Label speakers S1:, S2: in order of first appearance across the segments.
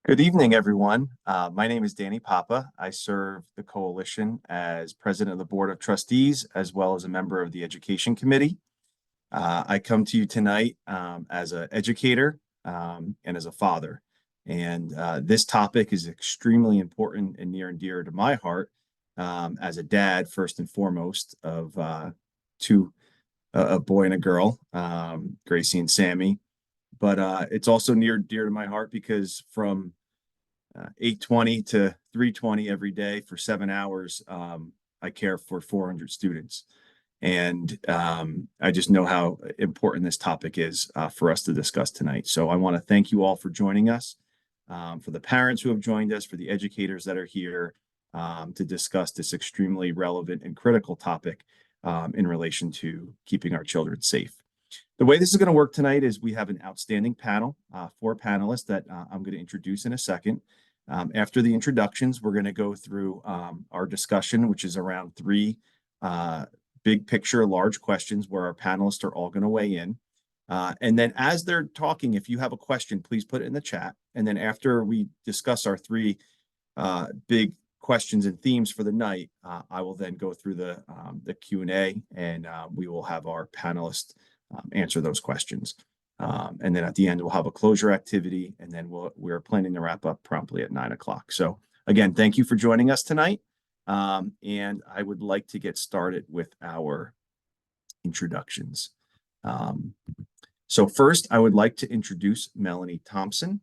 S1: Good evening, everyone. My name is Danny Papa. I serve the coalition as president of the board of trustees, as well as a member of the education committee. I come to you tonight as an educator and as a father. And this topic is extremely important and near and dear to my heart as a dad, first and foremost, of two, a boy and a girl, Gracie and Sammy. But it's also near and dear to my heart because from 8:20 to 3:20 every day for 7 hours, I care for 400 students. And I just know how important this topic is for us to discuss tonight. So I want to thank you all for joining us, for the parents who have joined us, for the educators that are here to discuss this extremely relevant and critical topic in relation to keeping our children safe. The way this is going to work tonight is we have an outstanding panel, four panelists that I'm going to introduce in a second. After the introductions, we're going to go through our discussion, which is around three big picture, large questions where our panelists are all going to weigh in. And then as they're talking, if you have a question, please put it in the chat. And then after we discuss our three big questions and themes for the night, I will then go through the Q&A and we will have our panelists answer those questions. And then at the end, we'll have a closure activity, and then we're planning to wrap up promptly at 9 o'clock. So again, thank you for joining us tonight. And I would like to get started with our introductions. So first, I would like to introduce Melanie Thompson.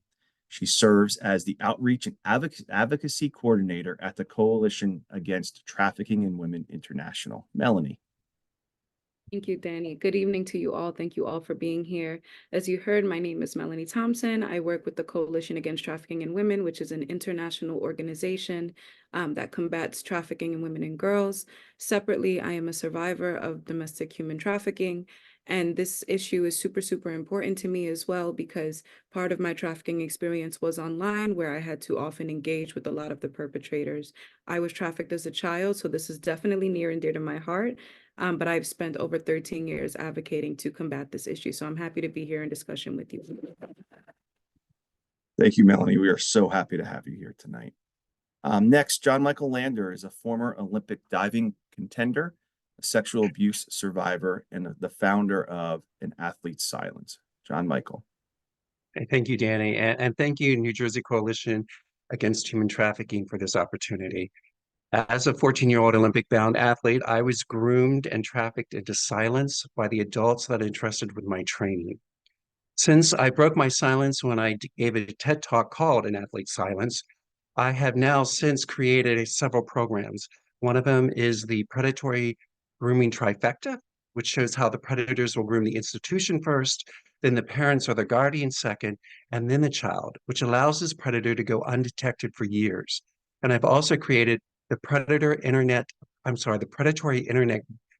S1: She serves as the Outreach and Advocacy Coordinator at the Coalition Against Trafficking in Women International. Melanie.
S2: Thank you, Danny. Good evening to you all. Thank you all for being here. As you heard, my name is Melanie Thompson. I work with the Coalition Against Trafficking in Women, which is an international organization that combats trafficking in women and girls. Separately, I am a survivor of domestic human trafficking. And this issue is super, super important to me as well, because part of my trafficking experience was online, where I had to often engage with a lot of the perpetrators. I was trafficked as a child, so this is definitely near and dear to my heart. But I've spent over 13 years advocating to combat this issue. So I'm happy to be here in discussion with you.
S1: Thank you, Melanie. We are so happy to have you here tonight. Next, John Michael Lander is a former Olympic diving contender, a sexual abuse survivor, and the founder of An Athlete's Silence. John Michael.
S3: Thank you, Danny. And thank you, New Jersey Coalition Against Human Trafficking, for this opportunity. As a 14-year-old Olympic-bound athlete, I was groomed and trafficked into silence by the adults that I entrusted with my training. Since I broke my silence when I gave a TED Talk called An Athlete's Silence, I have now since created several programs. One of them is the Predatory Grooming Trifecta, which shows how the predators will groom the institution first, then the parents or the guardian second, and then the child, which allows this predator to go undetected for years. And I've also created the Predatory Internet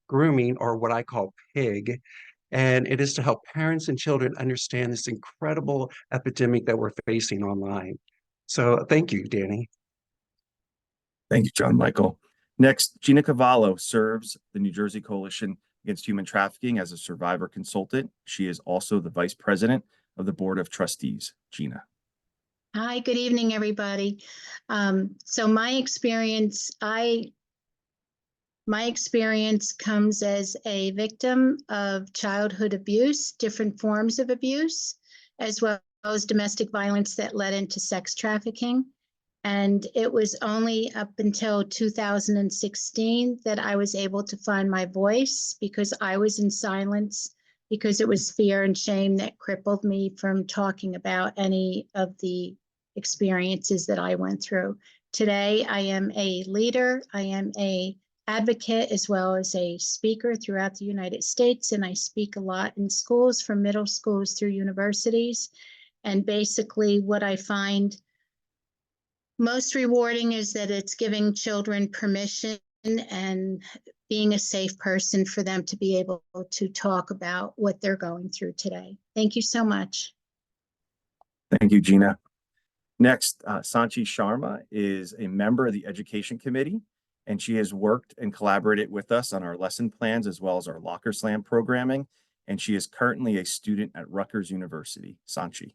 S3: Grooming, or what I call PIG, and it is to help parents and children understand this incredible epidemic that we're facing online. So thank you, Danny.
S1: Thank you, John Michael. Next, Gina Cavallo serves the New Jersey Coalition Against Human Trafficking as a survivor consultant. She is also the vice president of the board of trustees. Gina.
S4: Hi, good evening, everybody. So my experience comes as a victim of childhood abuse, different forms of abuse, as well as domestic violence that led into sex trafficking. And it was only up until 2016 that I was able to find my voice, because I was in silence, because it was fear and shame that crippled me from talking about any of the experiences that I went through. Today, I am a leader. I am an advocate as well as a speaker throughout the United States, and I speak a lot in schools, from middle schools through universities. And basically what I find most rewarding is that it's giving children permission and being a safe person for them to be able to talk about what they're going through today. Thank you so much.
S1: Thank you, Gina. Next, Sanchi Sharma is a member of the Education Committee, and she has worked and collaborated with us on our lesson plans as well as our Locker Slam programming, and she is currently a student at Rutgers University. Sanchi.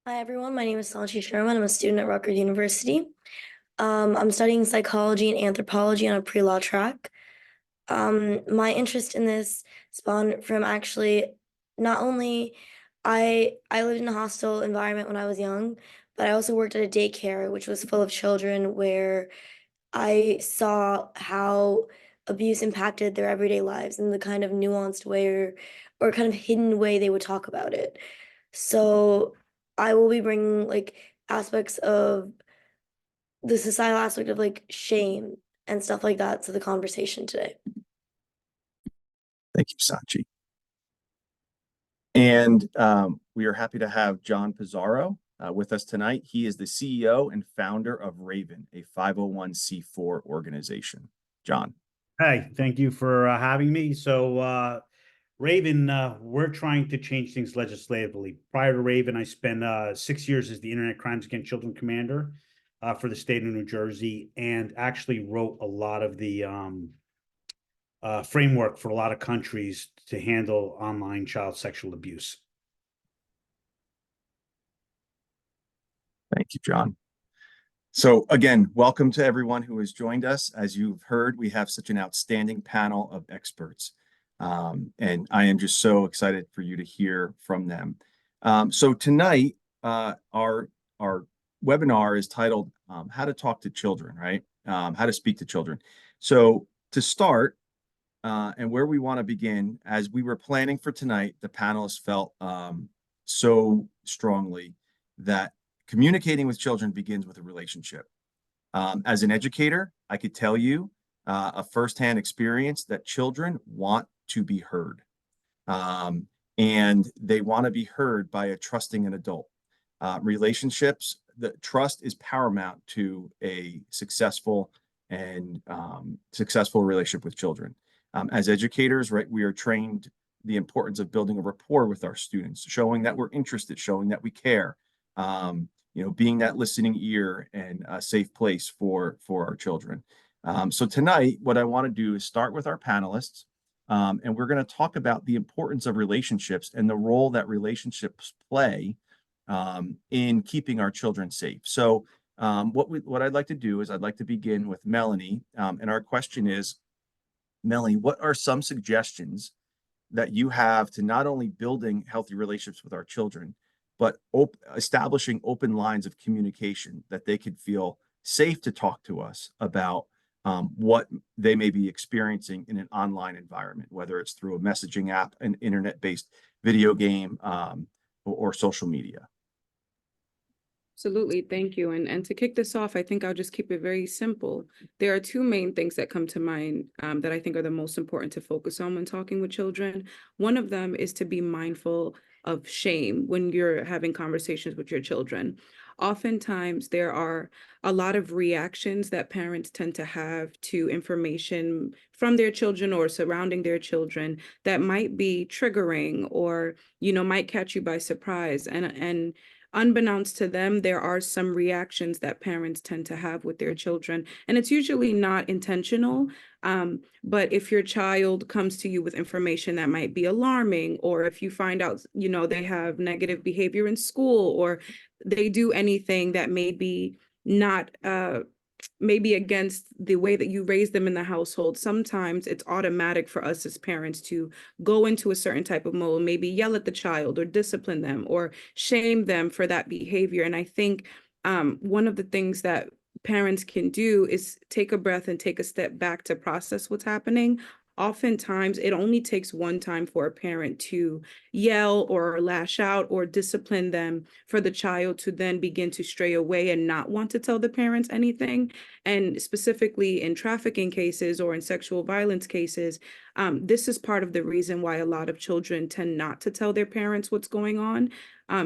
S5: Hi, everyone. My name is Sanchi Sharma, and I'm a student at Rutgers University. I'm studying psychology and anthropology on a pre-law track. My interest in this spawned from actually not only I lived in a hostile environment when I was young, but I also worked at a daycare which was full of children where I saw how abuse impacted their everyday lives in the kind of nuanced way or kind of hidden way they would talk about it. So I will be bringing like aspects of the societal aspect of like shame and stuff like that to the conversation today.
S1: Thank you, Sanchi. And we are happy to have John Pizzaro with us tonight. He is the CEO and founder of Raven, a 501c4 organization. John.
S6: Hi, thank you for having me. So Raven, we're trying to change things legislatively. Prior to Raven, I spent 6 years as the Internet Crimes Against Children Commander for the state of New Jersey, and actually wrote a lot of the framework for a lot of countries to handle online child sexual abuse.
S1: Thank you, John. So again, welcome to everyone who has joined us. As you've heard, we have such an outstanding panel of experts. And I am just so excited for you to hear from them. So tonight, our webinar is titled How to Talk to Children, right? How to Speak to Children. So to start, and where we want to begin, as we were planning for tonight, the panelists felt so strongly that communicating with children begins with a relationship. As an educator, I could tell you a firsthand experience that children want to be heard. And they want to be heard by a trusting an adult. Relationships, the trust is paramount to a successful relationship with children. As educators, right, we are trained the importance of building a rapport with our students, showing that we're interested, showing that we care, being that listening ear and a safe place for our children. So tonight, what I want to do is start with our panelists, and we're going to talk about the importance of relationships and the role that relationships play in keeping our children safe. So what I'd like to do is I'd like to begin with Melanie, and our question is, Melanie, what are some suggestions that you have to not only building healthy relationships with our children, but establishing open lines of communication that they could feel safe to talk to us about what they may be experiencing in an online environment, whether it's through a messaging app, an internet-based video game, or social media?
S2: Absolutely. Thank you. And to kick this off, I think I'll just keep it very simple. There are two main things that come to mind that I think are the most important to focus on when talking with children. One of them is to be mindful of shame when you're having conversations with your children. Oftentimes, there are a lot of reactions that parents tend to have to information from their children or surrounding their children that might be triggering or, might catch you by surprise. And unbeknownst to them, there are some reactions that parents tend to have with their children, and it's usually not intentional. But if your child comes to you with information that might be alarming, or if you find out, they have negative behavior in school, or they do anything that may be not maybe against the way that you raise them in the household, sometimes it's automatic for us as parents to go into a certain type of mode, maybe yell at the child or discipline them or shame them for that behavior. And I think one of the things that parents can do is take a breath and take a step back to process what's happening. Oftentimes, it only takes one time for a parent to yell or lash out or discipline them for the child to then begin to stray away and not want to tell the parents anything. And specifically in trafficking cases or in sexual violence cases, this is part of the reason why a lot of children tend not to tell their parents what's going on.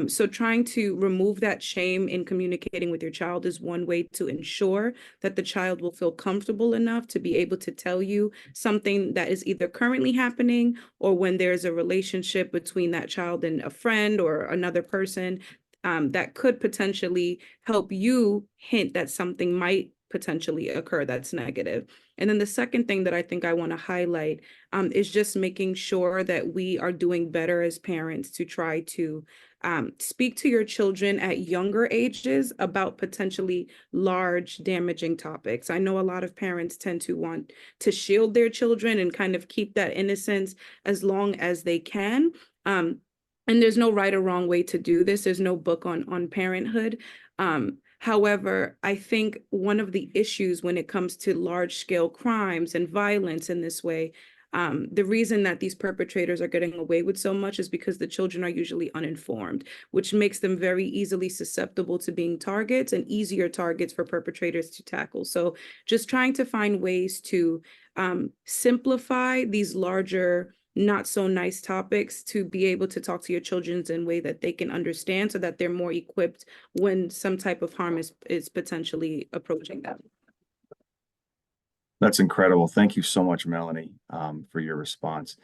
S2: So trying to remove that shame in communicating with your child is one way to ensure that the child will feel comfortable enough to be able to tell you something that is either currently happening or when there's a relationship between that child and a friend or another person that could potentially help you hint that something might potentially occur that's negative. And then the second thing that I think I want to highlight is just making sure that we are doing better as parents to try to speak to your children at younger ages about potentially large damaging topics. I know a lot of parents tend to want to shield their children and kind of keep that innocence as long as they can. And there's no right or wrong way to do this. There's no book on parenthood. However, I think one of the issues when it comes to large scale crimes and violence in this way, the reason that these perpetrators are getting away with so much is because the children are usually uninformed, which makes them very easily susceptible to being targets and easier targets for perpetrators to tackle. So just trying to find ways to simplify these larger, not so nice topics to be able to talk to your children in a way that they can understand so that they're more equipped when some type of harm is potentially approaching them.
S1: That's incredible. Thank you so much, Melanie, for your response.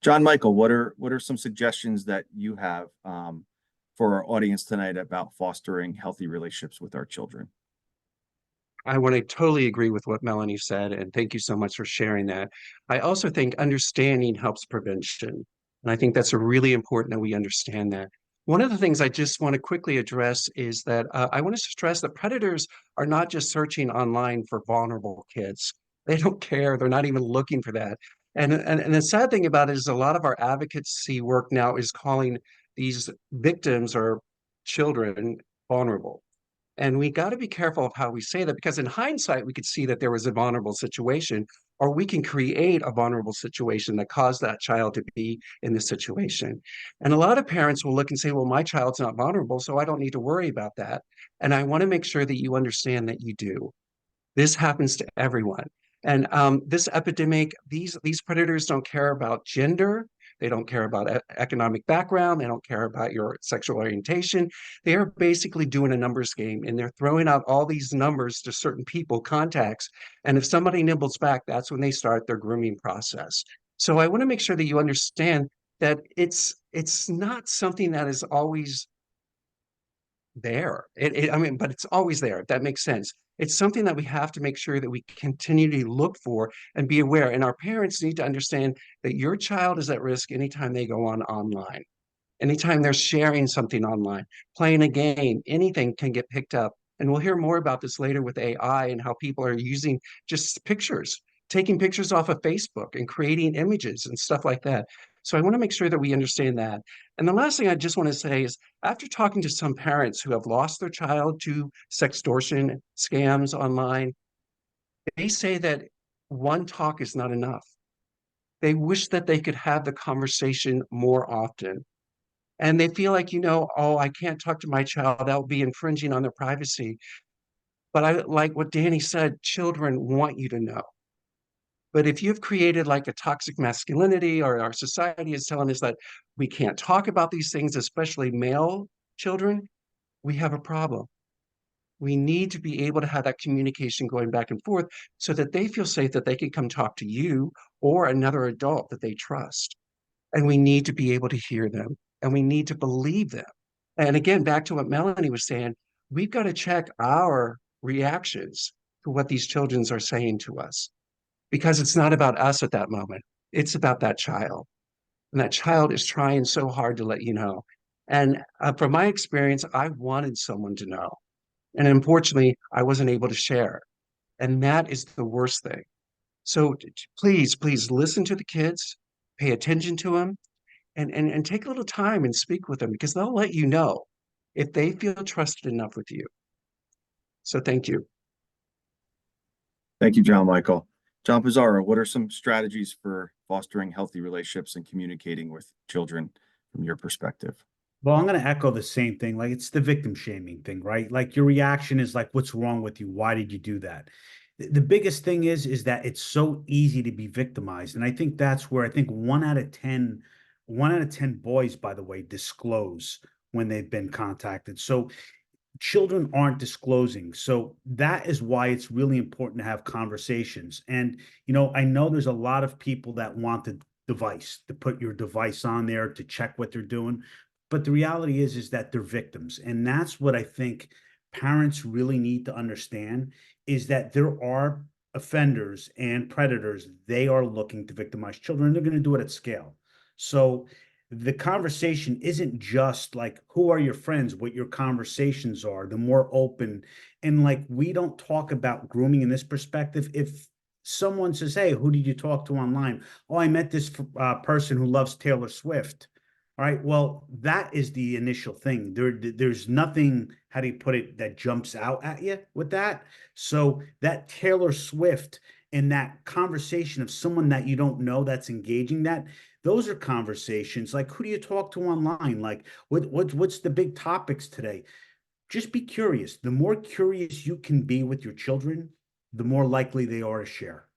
S1: John Michael, what are some suggestions that you have for our audience tonight about fostering healthy relationships with our children?
S3: I want to totally agree with what Melanie said, and thank you so much for sharing that. I also think understanding helps prevention, and I think that's really important that we understand that. One of the things I just want to quickly address is that I want to stress that predators are not just searching online for vulnerable kids. They don't care. They're not even looking for that. And the sad thing about it is a lot of our advocacy work now is calling these victims or children vulnerable. And we got to be careful of how we say that, because in hindsight, we could see that there was a vulnerable situation, or we can create a vulnerable situation that caused that child to be in this situation. And a lot of parents will look and say, well, my child's not vulnerable, so I don't need to worry about that. And I want to make sure that you understand that you do. This happens to everyone. And this epidemic, these predators don't care about gender. They don't care about economic background. They don't care about your sexual orientation. They are basically doing a numbers game, and they're throwing out all these numbers to certain people, contacts. And if somebody nibbles back, that's when they start their grooming process. So I want to make sure that you understand that it's not something that is always there. I mean, but it's always there, if that makes sense. It's something that we have to make sure that we continually look for and be aware. And our parents need to understand that your child is at risk anytime they go online. Anytime they're sharing something online, playing a game, anything can get picked up. And we'll hear more about this later with AI and how people are using just pictures, taking pictures off of Facebook and creating images and stuff like that. So I want to make sure that we understand that. And the last thing I just want to say is, after talking to some parents who have lost their child to sextortion scams online, they say that one talk is not enough. They wish that they could have the conversation more often. And they feel like, oh, I can't talk to my child. That will be infringing on their privacy. But I like what Danny said, children want you to know. But if you've created like a toxic masculinity, or our society is telling us that we can't talk about these things, especially male children, we have a problem. We need to be able to have that communication going back and forth so that they feel safe that they can come talk to you or another adult that they trust. And we need to be able to hear them, and we need to believe them. And again, back to what Melanie was saying, we've got to check our reactions to what these children are saying to us, because it's not about us at that moment. It's about that child. And that child is trying so hard to let you know. And from my experience, I wanted someone to know. And unfortunately, I wasn't able to share. And that is the worst thing. So please, please listen to the kids, pay attention to them, and take a little time and speak with them, because they'll let you know if they feel trusted enough with you. So thank you.
S1: Thank you, John Michael. John Pizzuro, what are some strategies for fostering healthy relationships and communicating with children from your perspective?
S6: Well, I'm going to echo the same thing. Like, it's the victim shaming thing, right? Like, your reaction is like, what's wrong with you? Why did you do that? The biggest thing is that it's so easy to be victimized. And I think that's where I think 1 out of 10 boys, by the way, disclose when they've been contacted. So children aren't disclosing. So that is why it's really important to have conversations. And, I know there's a lot of people that want the device, to put your device on there to check what they're doing. But the reality is that they're victims. And that's what I think parents really need to understand, is that there are offenders and predators. They are looking to victimize children. They're going to do it at scale. So the conversation isn't just like, who are your friends, what your conversations are, the more open. And like, we don't talk about grooming in this perspective. If someone says, hey, who did you talk to online? Oh, I met this person who loves Taylor Swift. All right, well, that is the initial thing. There's nothing, how do you put it, that jumps out at you with that. So that Taylor Swift and that conversation of someone that you don't know that's engaging, that those are conversations like, who do you talk to online? Like, what's the big topics today? Just be curious. The more curious you can be with your children, the more likely they are to share.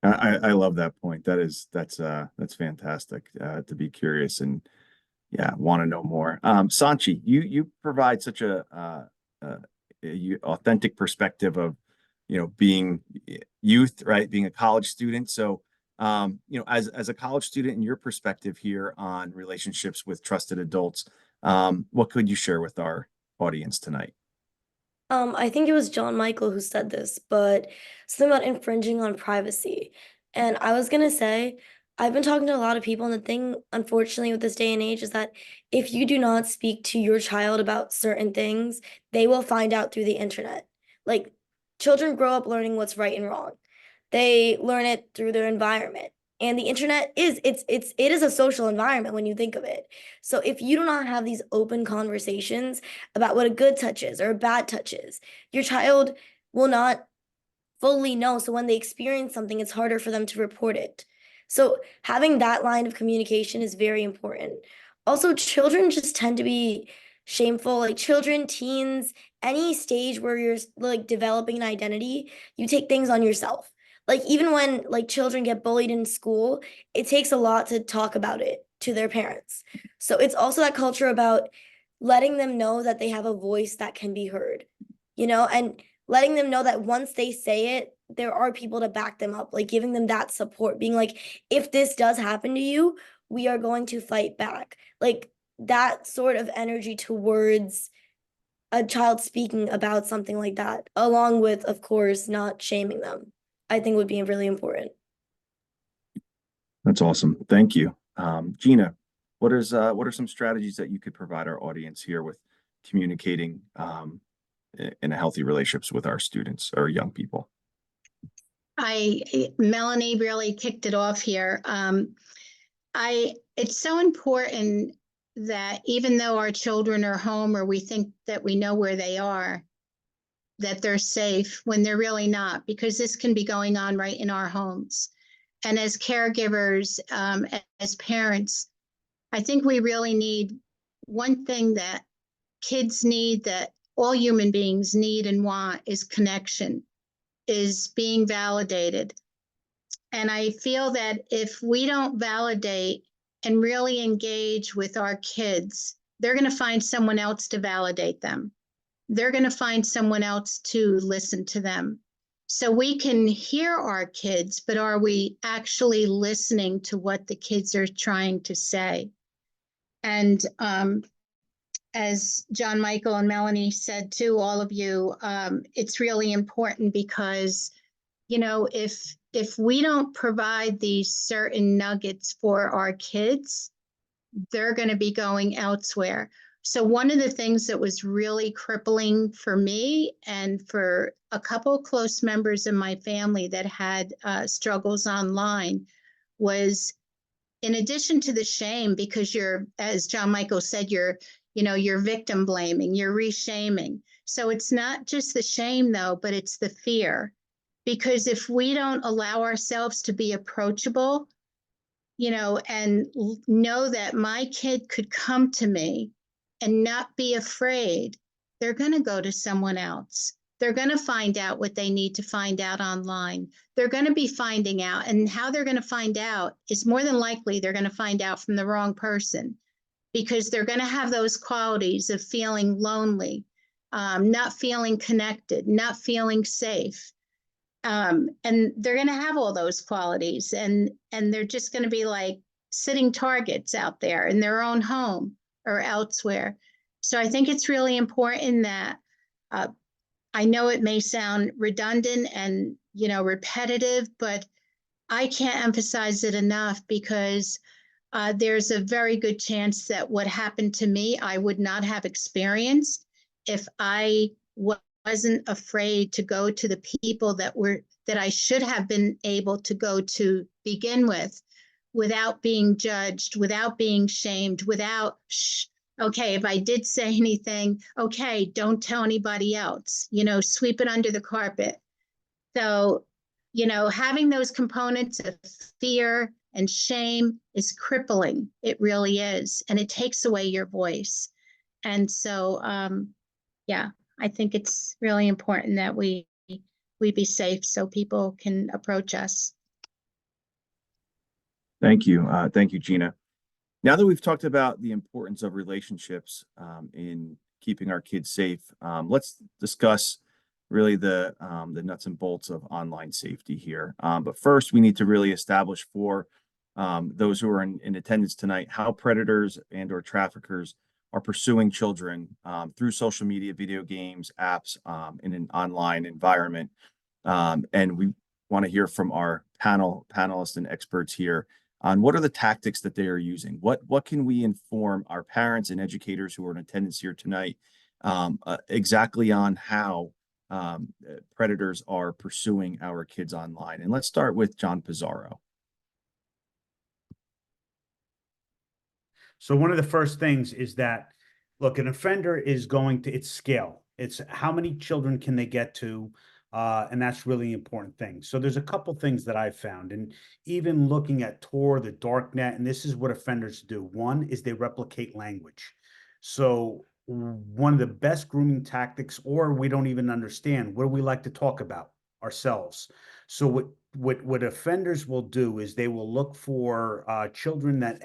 S1: I love that point. That's fantastic, to be curious and yeah, want to know more. Sanchi, you provide such a authentic perspective of, being youth, right? Being a college student. So, as a college student, in your perspective here on relationships with trusted adults, what could you share with our audience tonight?
S5: I think it was John Michael who said this, but something about infringing on privacy. And I was gonna say, I've been talking to a lot of people, and the thing, unfortunately, with this day and age is that if you do not speak to your child about certain things, they will find out through the internet. Like, children grow up learning what's right and wrong. They learn it through their environment. And the internet it is a social environment when you think of it. So if you do not have these open conversations about what a good touch is or a bad touch is, your child will not fully know. So when they experience something, it's harder for them to report it. So having that line of communication is very important. Also, children just tend to be shameful, like children, teens, any stage where you're like developing an identity, you take things on yourself. Like even when like children get bullied in school, it takes a lot to talk about it to their parents. So it's also that culture about letting them know that they have a voice that can be heard, and letting them know that once they say it, there are people to back them up, like giving them that support, being like, if this does happen to you, we are going to fight back. Like that sort of energy towards a child speaking about something like that, along with, of course, not shaming them, I think would be really important.
S1: That's awesome. Thank you. Gina, what are some strategies that you could provide our audience here with communicating in a healthy relationships with our students or young people?
S4: Melanie really kicked it off here. It's so important that even though our children are home or we think that we know where they are, that they're safe when they're really not, because this can be going on right in our homes. And as caregivers, as parents, I think we really need one thing that kids need, that all human beings need and want, is connection, is being validated. And I feel that if we don't validate and really engage with our kids, they're going to find someone else to validate them. They're going to find someone else to listen to them. So we can hear our kids, but are we actually listening to what the kids are trying to say? And as John Michael and Melanie said too, all of you, it's really important because, if we don't provide these certain nuggets for our kids, they're going to be going elsewhere. So one of the things that was really crippling for me and for a couple of close members of my family that had struggles online was, in addition to the shame, because as John Michael said, you're victim blaming, you're reshaming. So it's not just the shame though, but it's the fear. Because if we don't allow ourselves to be approachable, and know that my kid could come to me and not be afraid, they're going to go to someone else. They're going to find out what they need to find out online. They're going to be finding out, and how they're going to find out is more than likely they're going to find out from the wrong person, because they're going to have those qualities of feeling lonely, not feeling connected, not feeling safe. And they're going to have all those qualities, and they're just going to be like sitting targets out there in their own home or elsewhere. So I think it's really important that I know it may sound redundant and repetitive, but I can't emphasize it enough, because there's a very good chance that what happened to me, I would not have experienced if I wasn't afraid to go to the people that I should have been able to go to begin with, without being judged, without being shamed, without, okay, if I did say anything, okay, don't tell anybody else, sweep it under the carpet. So, having those components of fear and shame is crippling. It really is. And it takes away your voice. And so, yeah, I think it's really important that we be safe so people can approach us.
S1: Thank you. Thank you, Gina. Now that we've talked about the importance of relationships in keeping our kids safe, let's discuss really the nuts and bolts of online safety here. But first, we need to really establish for those who are in attendance tonight how predators and/or traffickers are pursuing children through social media, video games, apps, in an online environment. And we want to hear from our panelists and experts here on what are the tactics that they are using. What can we inform our parents and educators who are in attendance here tonight exactly on how predators are pursuing our kids online? And let's start with John Pizzuro.
S6: So one of the first things is that, look, an offender is going to, it's scale. It's how many children can they get to, and that's really important thing. So there's a couple things that I've found, and even looking at Tor, the dark net, and this is what offenders do. One is they replicate language. So one of the best grooming tactics, or we don't even understand, what do we like to talk about? Ourselves. So what offenders will do is they will look for children that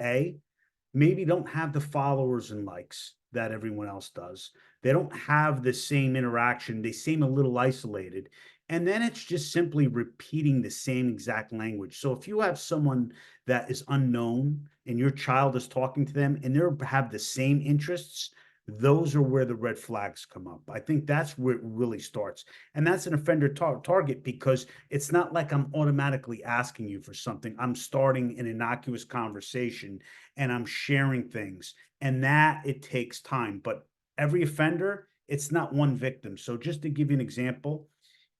S6: maybe don't have the followers and likes that everyone else does. They don't have the same interaction. They seem a little isolated. And then it's just simply repeating the same exact language. So if you have someone that is unknown and your child is talking to them and they have the same interests, those are where the red flags come up. I think that's where it really starts. And that's an offender target, because it's not like I'm automatically asking you for something. I'm starting an innocuous conversation and I'm sharing things, and that it takes time. But every offender, it's not one victim. So just to give you an example,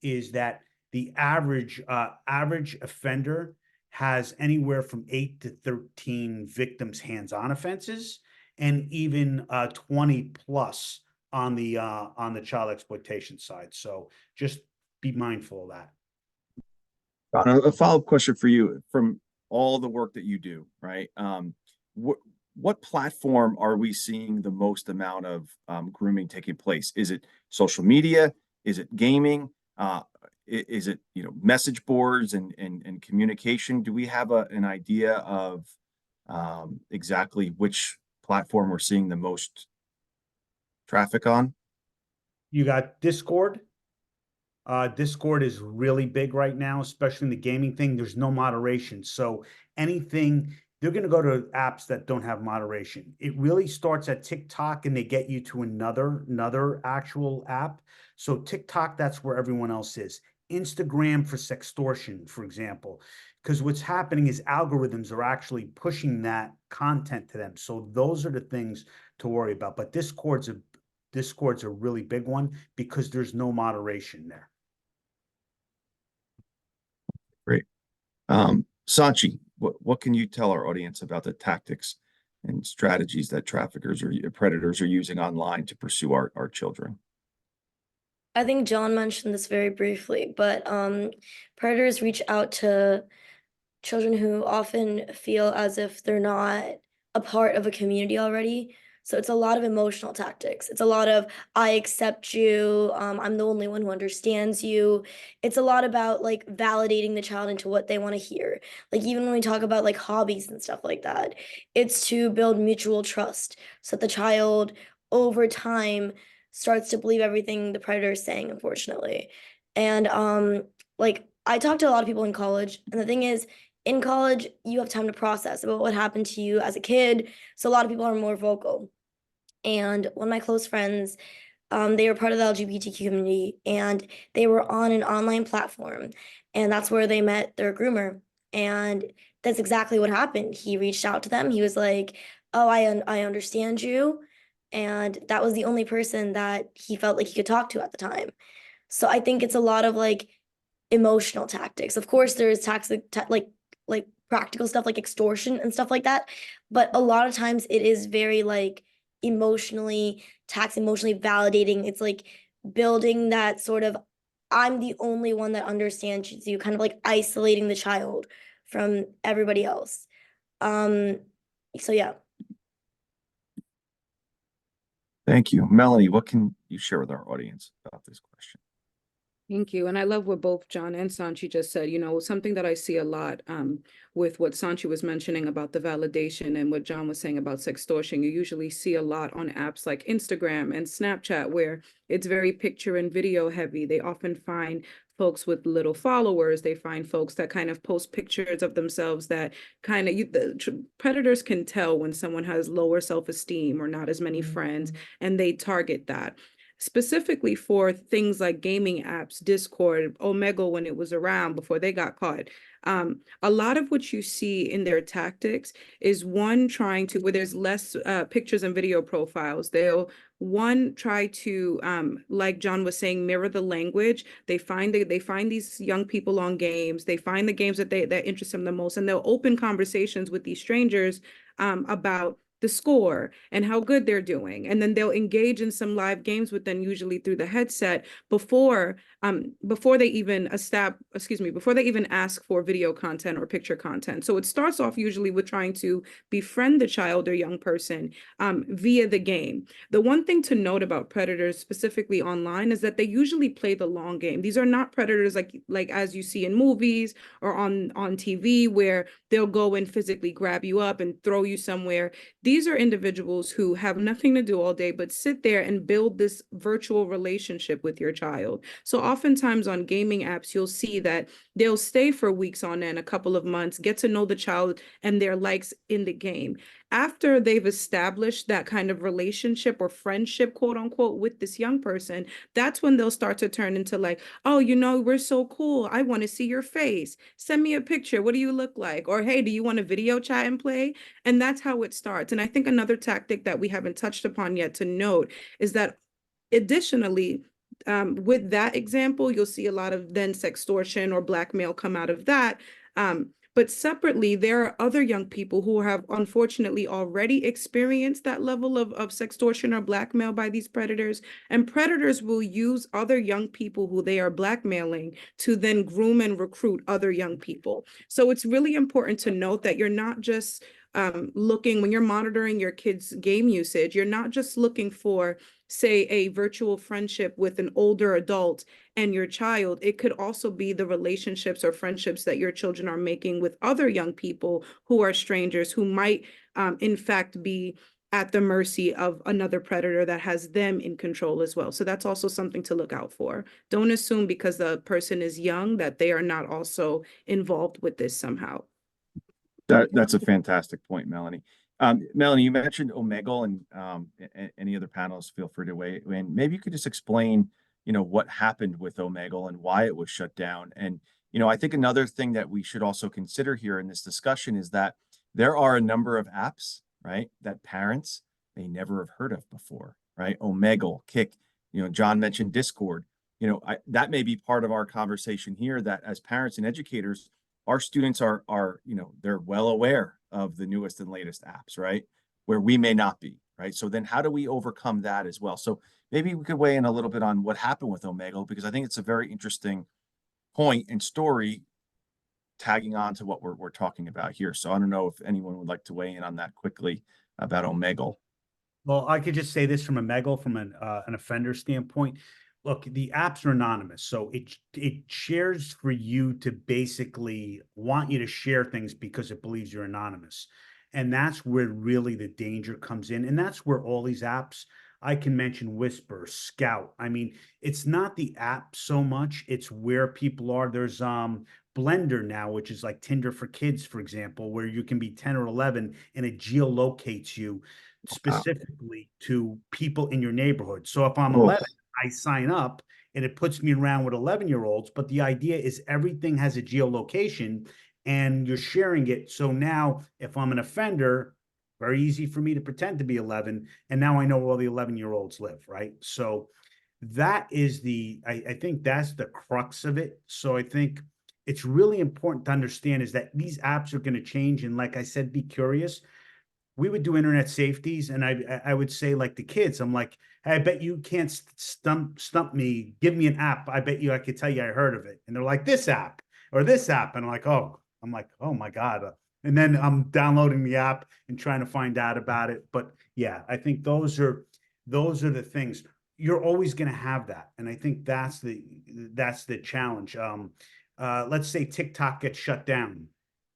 S6: is that the average offender has anywhere from 8 to 13 victims hands-on offenses, and even 20 plus on the child exploitation side. So just be mindful of that.
S1: A follow-up question for you from all the work that you do, right? What platform are we seeing the most amount of grooming taking place? Is it social media? Is it gaming? Is it message boards and communication? Do we have an idea of exactly which platform we're seeing the most traffic on?
S6: You got Discord. Discord is really big right now, especially in the gaming thing. There's no moderation. So anything, they're going to go to apps that don't have moderation. It really starts at TikTok and they get you to another actual app. So TikTok, that's where everyone else is. Instagram for sextortion, for example, because what's happening is algorithms are actually pushing that content to them. So those are the things to worry about. But Discord's a really big one because there's no moderation there.
S1: Great. Sanchi, what can you tell our audience about the tactics and strategies that traffickers or predators are using online to pursue our children?
S5: I think John mentioned this very briefly, but predators reach out to children who often feel as if they're not a part of a community already. So it's a lot of emotional tactics. It's a lot of, I accept you, I'm the only one who understands you. It's a lot about like validating the child into what they want to hear. Like even when we talk about like hobbies and stuff like that, it's to build mutual trust so that the child over time starts to believe everything the predator is saying, unfortunately. And like I talked to a lot of people in college, and the thing is, in college, you have time to process about what happened to you as a kid. So a lot of people are more vocal. And one of my close friends, they were part of the LGBTQ community, and they were on an online platform, and that's where they met their groomer. And that's exactly what happened. He reached out to them. He was like, "Oh, I understand you," and that was the only person that he felt like he could talk to at the time. So I think it's a lot of like emotional tactics. Of course, there is like practical stuff like extortion and stuff like that, but a lot of times it is very like emotionally validating. It's like building that sort of I'm the only one that understands you, kind of like isolating the child from everybody else. Um, so yeah.
S1: Thank you. Melanie, what can you share with our audience about this question?
S2: Thank you. And I love what both John and Sanchi just said. You know, something that I see a lot with what Sanchi was mentioning about the validation and what John was saying about sextortion, you usually see a lot on apps like Instagram and Snapchat, where it's very picture and video heavy. They often find folks with little followers. They find folks that kind of post pictures of themselves that kind of, predators can tell when someone has lower self-esteem or not as many friends, and they target that. Specifically for things like gaming apps, Discord, Omegle when it was around before they got caught. A lot of what you see in their tactics is one trying to, where there's less pictures and video profiles, they'll one try to, like John was saying, mirror the language. They find these young people on games. They find the games that interest them the most, and they'll open conversations with these strangers about the score and how good they're doing. And then they'll engage in some live games with them, usually through the headset, before they even before they even ask for video content or picture content. So it starts off usually with trying to befriend the child or young person via the game. The one thing to note about predators, specifically online, is that they usually play the long game. These are not predators like as you see in movies or on TV, where they'll go and physically grab you up and throw you somewhere. These are individuals who have nothing to do all day but sit there and build this virtual relationship with your child. So oftentimes on gaming apps, you'll see that they'll stay for weeks on end, a couple of months, get to know the child and their likes in the game. After they've established that kind of relationship or friendship, quote unquote, with this young person, that's when they'll start to turn into like, oh, you know, we're so cool. I want to see your face. Send me a picture. What do you look like? Or, hey, do you want to video chat and play? And that's how it starts. And I think another tactic that we haven't touched upon yet to note is that additionally, with that example, you'll see a lot of then sextortion or blackmail come out of that. But separately, there are other young people who have unfortunately already experienced that level of sextortion or blackmail by these predators. And predators will use other young people who they are blackmailing to then groom and recruit other young people. So it's really important to note that you're not just looking, when you're monitoring your kids' game usage, you're not just looking for, say, a virtual friendship with an older adult and your child. It could also be the relationships or friendships that your children are making with other young people who are strangers, who might in fact be at the mercy of another predator that has them in control as well. So that's also something to look out for. Don't assume because the person is young that they are not also involved with this somehow.
S1: That's a fantastic point, Melanie. Melanie, you mentioned Omegle, and any other panelists feel free to weigh in. Maybe you could just explain, what happened with Omegle and why it was shut down. And, I think another thing that we should also consider here in this discussion is that there are a number of apps, right, that parents may never have heard of before, right? Omegle, Kick, John mentioned Discord. That may be part of our conversation here, that as parents and educators, our students are they're well aware of the newest and latest apps, right? Where we may not be, right? So then how do we overcome that as well? So maybe we could weigh in a little bit on what happened with Omegle, because I think it's a very interesting point and story tagging on to what we're talking about here. So I don't know if anyone would like to weigh in on that quickly about Omegle.
S6: Well, I could just say this from an offender standpoint. Look, the apps are anonymous, so it shares for you to basically want you to share things because it believes you're anonymous. And that's where really the danger comes in. And that's where all these apps, I can mention Whisper, Scout. I mean, it's not the app so much, it's where people are. There's Blender now, which is like Tinder for kids, for example, where you can be 10 or 11 and it geolocates you specifically to people in your neighborhood. So if I'm 11, I sign up and it puts me around with 11-year-olds. But the idea is everything has a geolocation and you're sharing it. So now if I'm an offender, very easy for me to pretend to be 11. And now I know where all the 11-year-olds live, right? So that is I think that's the crux of it. So I think it's really important to understand is that these apps are going to change. And like I said, be curious. We would do internet safeties, and I would say, like, the kids, I'm like, hey, I bet you can't stump me. Give me an app. I bet you I could tell you I heard of it. And they're like, this app or this app. And I'm like, oh my God. And then I'm downloading the app and trying to find out about it. But yeah, I think those are the things. You're always going to have that. And I think that's the challenge. Let's say TikTok gets shut down,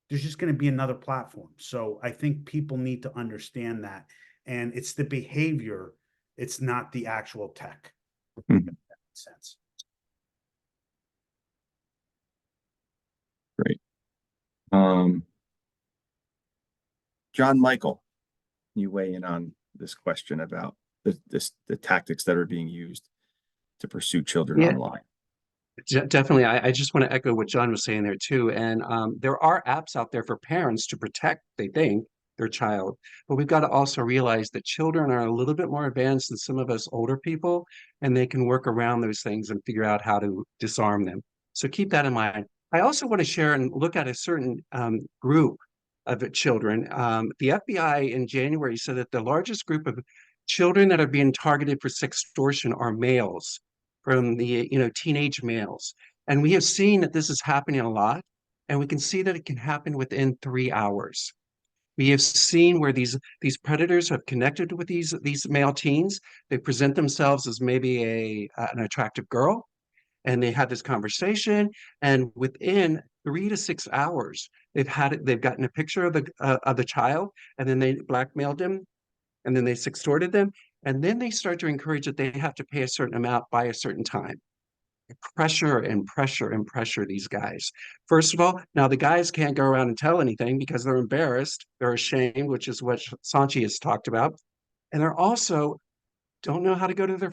S6: there's just going to be another platform. So I think people need to understand that. And it's the behavior, it's not the actual tech.
S1: Mhm.
S6: If that makes sense.
S1: Great. John Michael, you weigh in on this question about the tactics that are being used to pursue children
S3: Yeah.
S1: online.
S3: Definitely. I just want to echo what John was saying there too. And there are apps out there for parents to protect, they think, their child. But we've got to also realize that children are a little bit more advanced than some of us older people, and they can work around those things and figure out how to disarm them. So keep that in mind. I also want to share and look at a certain group of children. The FBI in January said that the largest group of children that are being targeted for sextortion are males, from the teenage males. And we have seen that this is happening a lot, and we can see that it can happen within 3 hours. We have seen where these predators have connected with these male teens. They present themselves as maybe an attractive girl, and they have this conversation, and within 3 to 6 hours, they've gotten a picture of the child, and then they blackmailed him, and then they sextorted them, and then they start to encourage that they have to pay a certain amount by a certain time. Pressure and pressure and pressure these guys. First of all, now the guys can't go around and tell anything because they're embarrassed, they're ashamed, which is what Sanchi has talked about. And they're also don't know how to go to their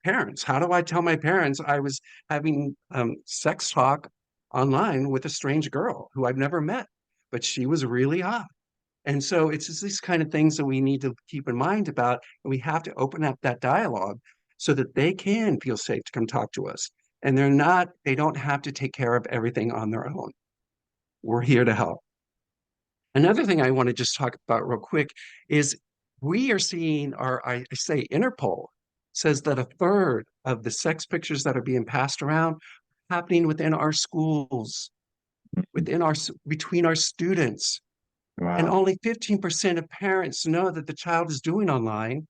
S3: parents. How do I tell my parents I was having sex talk online with a strange girl who I've never met, but she was really hot? And so it's just these kind of things that we need to keep in mind about, and we have to open up that dialogue so that they can feel safe to come talk to us. And they don't have to take care of everything on their own. We're here to help. Another thing I want to just talk about real quick is we are seeing, or I say Interpol says that a third of the sex pictures that are being passed around are happening within our schools, between our students. And
S1: Wow.
S3: only 15% of parents know that the child is doing online.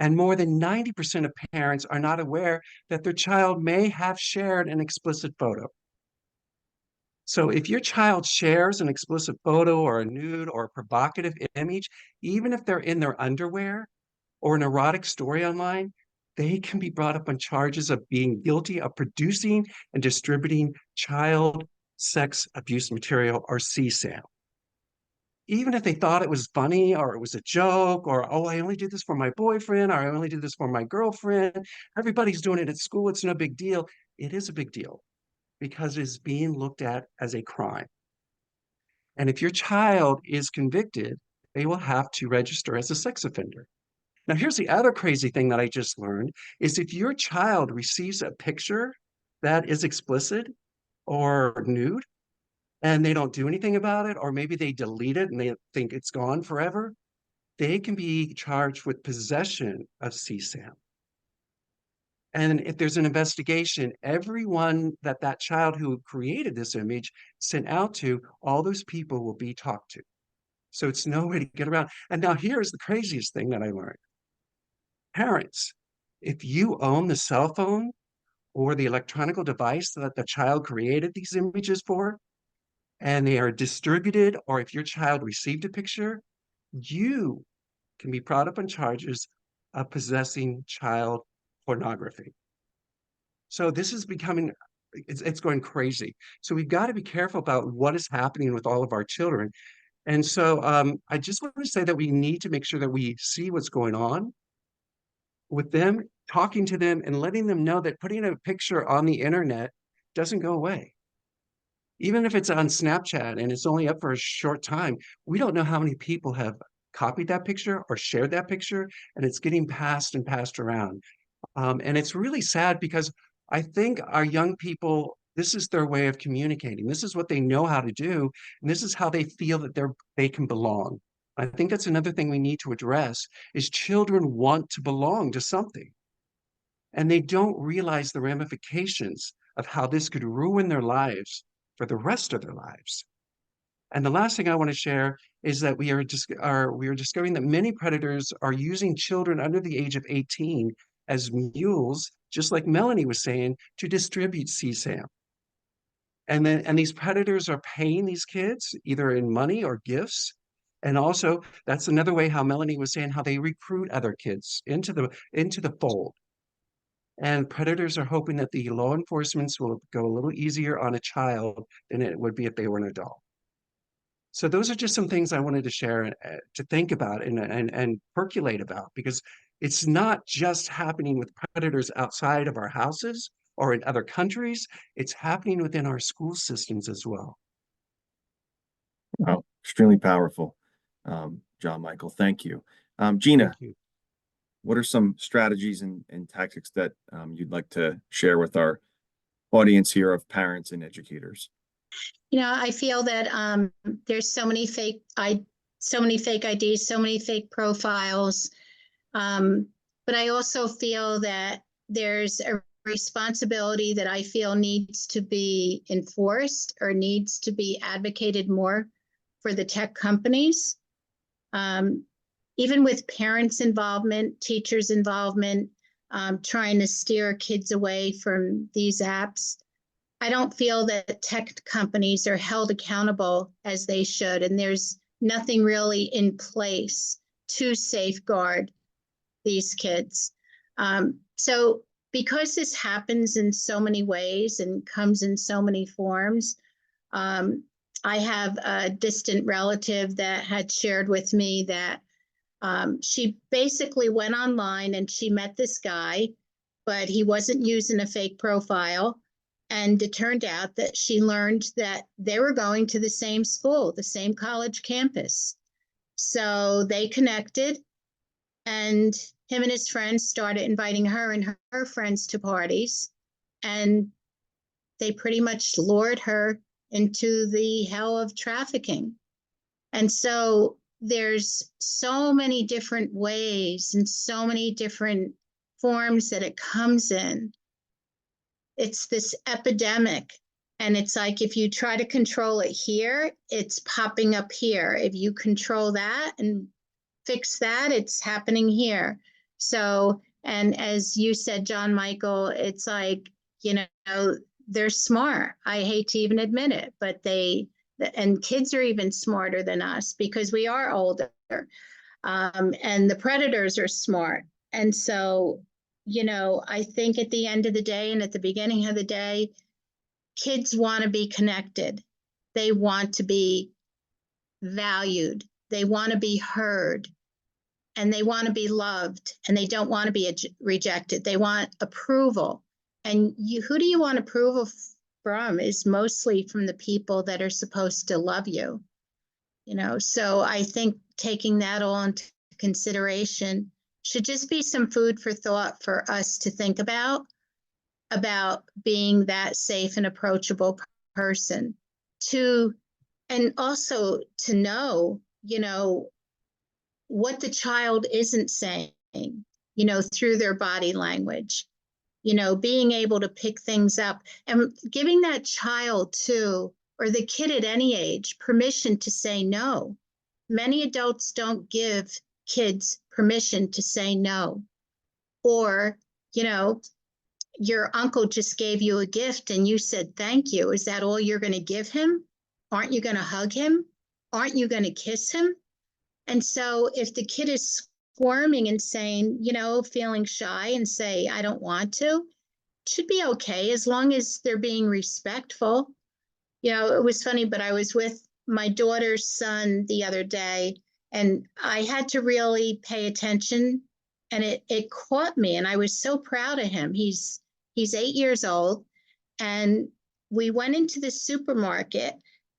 S3: And more than 90% of parents are not aware that their child may have shared an explicit photo. So if your child shares an explicit photo or a nude or a provocative image, even if they're in their underwear or an erotic story online, they can be brought up on charges of being guilty of producing and distributing child sex abuse material, or CSAM. Even if they thought it was funny or it was a joke, or, oh, I only did this for my boyfriend, or I only did this for my girlfriend. Everybody's doing it at school. It's no big deal. It is a big deal because it's being looked at as a crime. And if your child is convicted, they will have to register as a sex offender. Now, here's the other crazy thing that I just learned is if your child receives a picture that is explicit or nude, and they don't do anything about it, or maybe they delete it and they think it's gone forever, they can be charged with possession of CSAM. And if there's an investigation, everyone that child who created this image sent out to, all those people will be talked to. So it's no way to get around. And now here's the craziest thing that I learned. Parents, if you own the cell phone or the electronic device that the child created these images for, and they are distributed, or if your child received a picture, you can be brought up on charges of possessing child pornography. So this is becoming, it's going crazy. So we've got to be careful about what is happening with all of our children. And so I just want to say that we need to make sure that we see what's going on with them, talking to them and letting them know that putting a picture on the internet doesn't go away. Even if it's on Snapchat and it's only up for a short time, we don't know how many people have copied that picture or shared that picture, and it's getting passed and passed around. And it's really sad because I think our young people, this is their way of communicating. This is what they know how to do, and this is how they feel that they can belong. I think that's another thing we need to address is children want to belong to something, and they don't realize the ramifications of how this could ruin their lives for the rest of their lives. And the last thing I want to share is that we are discovering that many predators are using children under the age of 18 as mules, just like Melanie was saying, to distribute CSAM. And these predators are paying these kids either in money or gifts. And also, that's another way how Melanie was saying how they recruit other kids into the fold. And predators are hoping that the law enforcement will go a little easier on a child than it would be if they were an adult. So those are just some things I wanted to share to think about and percolate about, because it's not just happening with predators outside of our houses or in other countries, it's happening within our school systems as well.
S1: Wow, extremely powerful, John Michael. Thank you. Gina,
S3: Thank you.
S1: what are some strategies and tactics that you'd like to share with our audience here of parents and educators?
S4: I feel that there's so many fake IDs, so many fake profiles. But I also feel that there's a responsibility that I feel needs to be enforced or needs to be advocated more for the tech companies. Even with parents' involvement, teachers' involvement, trying to steer kids away from these apps. I don't feel that tech companies are held accountable as they should, and there's nothing really in place to safeguard these kids. So because this happens in so many ways and comes in so many forms, I have a distant relative that had shared with me that she basically went online and she met this guy, but he wasn't using a fake profile. And it turned out that she learned that they were going to the same school, the same college campus. So they connected, and him and his friends started inviting her and her friends to parties. And they pretty much lured her into the hell of trafficking. And so there's so many different ways and so many different forms that it comes in. It's this epidemic, and it's like if you try to control it here, it's popping up here. If you control that and fix that, it's happening here. So, and as you said, John Michael, it's like, they're smart. I hate to even admit it, but and kids are even smarter than us because we are older. And the predators are smart. And so, I think at the end of the day and at the beginning of the day, kids want to be connected. They want to be valued. They want to be heard. And they want to be loved. And they don't want to be rejected. They want approval. And who do you want approval from is mostly from the people that are supposed to love you. So I think taking that all into consideration should just be some food for thought for us to think about being that safe and approachable person and also to know, what the child isn't saying, through their body language, being able to pick things up and giving that child or the kid at any age permission to say no. Many adults don't give kids permission to say no. Or, your uncle just gave you a gift and you said, thank you. Is that all you're going to give him? Aren't you going to hug him? Aren't you going to kiss him? And so if the kid is squirming and saying, feeling shy and say, I don't want to, it should be okay as long as they're being respectful. It was funny, but I was with my daughter's son the other day, and I had to really pay attention, and it caught me, and I was so proud of him. He's 8 years old, and we went into the supermarket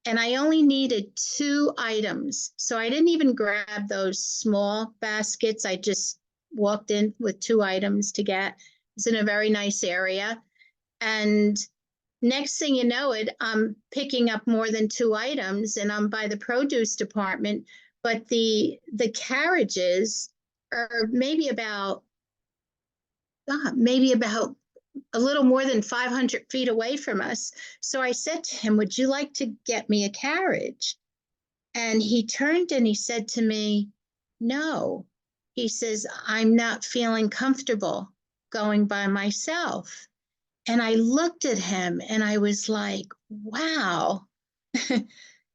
S4: and I only needed 2 items. So I didn't even grab those small baskets. I just walked in with 2 items to get. It's in a very nice area. And next thing you know it, I'm picking up more than 2 items and I'm by the produce department, but the carriages are maybe about a little more than 500 feet away from us. So I said to him, would you like to get me a carriage? And he turned and he said to me, no. He says, I'm not feeling comfortable going by myself. And I looked at him and I was like, wow.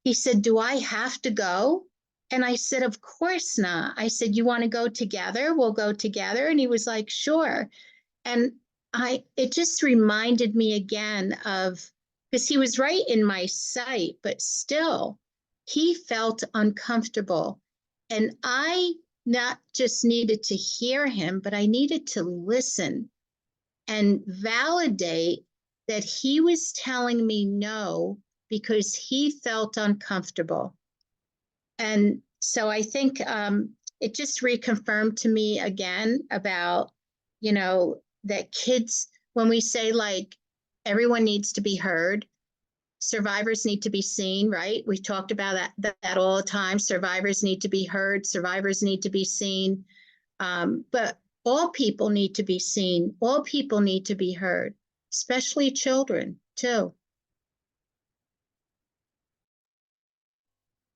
S4: He said, do I have to go? And I said, of course not. I said, you want to go together? We'll go together. And he was like, sure. And it just reminded me again of, because he was right in my sight, but still he felt uncomfortable. And I not just needed to hear him, but I needed to listen and validate that he was telling me no because he felt uncomfortable. And so I think it just reconfirmed to me again about, that kids, when we say like everyone needs to be heard, survivors need to be seen, right? We've talked about that all the time. Survivors need to be heard. Survivors need to be seen. But all people need to be seen. All people need to be heard, especially children too.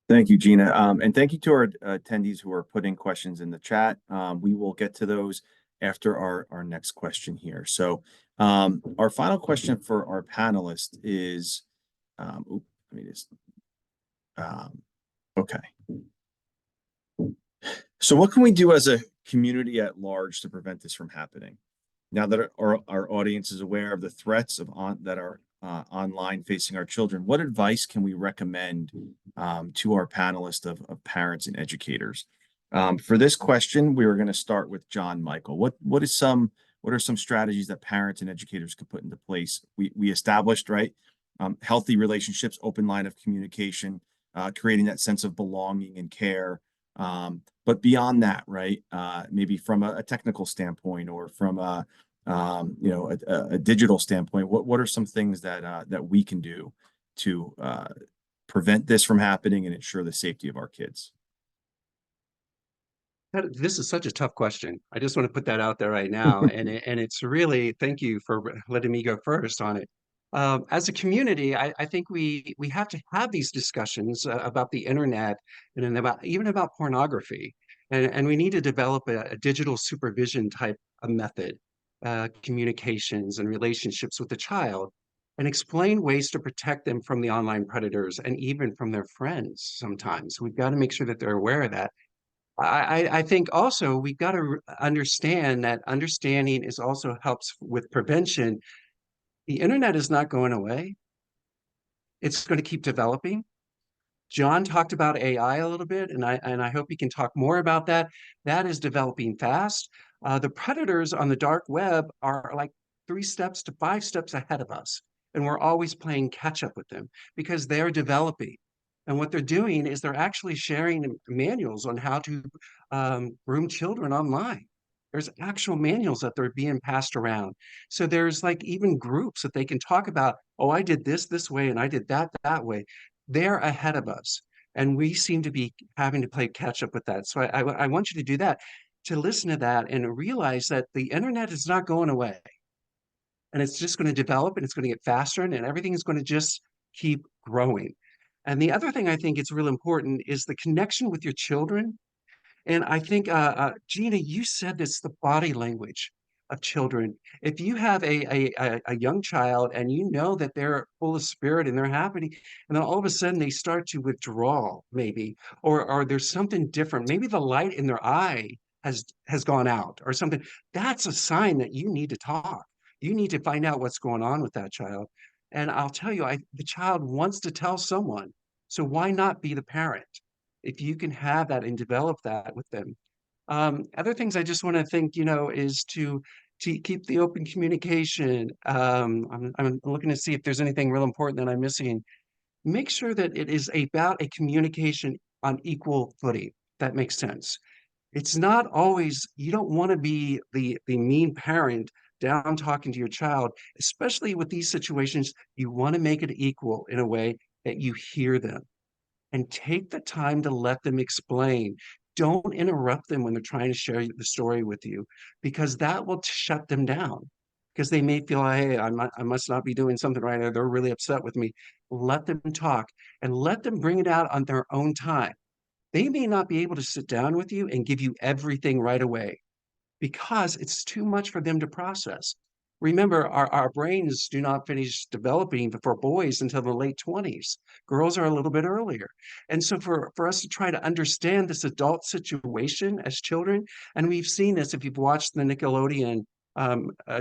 S1: Thank you, Gina. And thank you to our attendees who are putting questions in the chat. We will get to those after our next question here. So our final question for our panelist is, okay. So what can we do as a community at large to prevent this from happening? Now that our audience is aware of the threats that are online facing our children, what advice can we recommend to our panelists of parents and educators? For this question, we are going to start with John Michael. What are some strategies that parents and educators could put into place? We established, right, healthy relationships, open line of communication, creating that sense of belonging and care. But beyond that, right, maybe from a technical standpoint or from a digital standpoint, what are some things that we can do to prevent this from happening and ensure the safety of our kids?
S3: This is such a tough question. I just want to put that out there right now. And it's really, thank you for letting me go first on it. As a community, I think we have to have these discussions about the internet and even about pornography. And we need to develop a digital supervision type of method, communications and relationships with the child, and explain ways to protect them from the online predators and even from their friends sometimes. We've got to make sure that they're aware of that. I think also we've got to understand that understanding is also helps with prevention. The internet is not going away. It's going to keep developing. John talked about AI a little bit, and I hope he can talk more about that. That is developing fast. The predators on the dark web are like 3 steps to 5 steps ahead of us, and we're always playing catch up with them because they're developing. And what they're doing is they're actually sharing manuals on how to groom children online. There's actual manuals that they're being passed around. So there's like even groups that they can talk about, oh, I did this way, and I did that way. They're ahead of us. And we seem to be having to play catch up with that. So I want you to do that, to listen to that and realize that the internet is not going away. And it's just going to develop and it's going to get faster and everything is going to just keep growing. And the other thing I think is real important is the connection with your children. And I think, Gina, you said this, the body language of children. If you have a young child and you know that they're full of spirit and they're happy, and then all of a sudden they start to withdraw, maybe, or there's something different. Maybe the light in their eye has gone out or something. That's a sign that you need to talk. You need to find out what's going on with that child. And I'll tell you, the child wants to tell someone. So why not be the parent? If you can have that and develop that with them. Other things I just want to think, is to to keep the open communication. I'm looking to see if there's anything real important that I'm missing. Make sure that it is about a communication on equal footing. That makes sense. It's not always, you don't want to be the mean parent down talking to your child, especially with these situations. You want to make it equal in a way that you hear them and take the time to let them explain. Don't interrupt them when they're trying to share the story with you, because that will shut them down. Because they may feel, hey, I must not be doing something right, or they're really upset with me. Let them talk and let them bring it out on their own time. They may not be able to sit down with you and give you everything right away because it's too much for them to process. Remember, our brains do not finish developing for boys until the late 20s. Girls are a little bit earlier. And so for us to try to understand this adult situation as children, and we've seen this if you've watched the Nickelodeon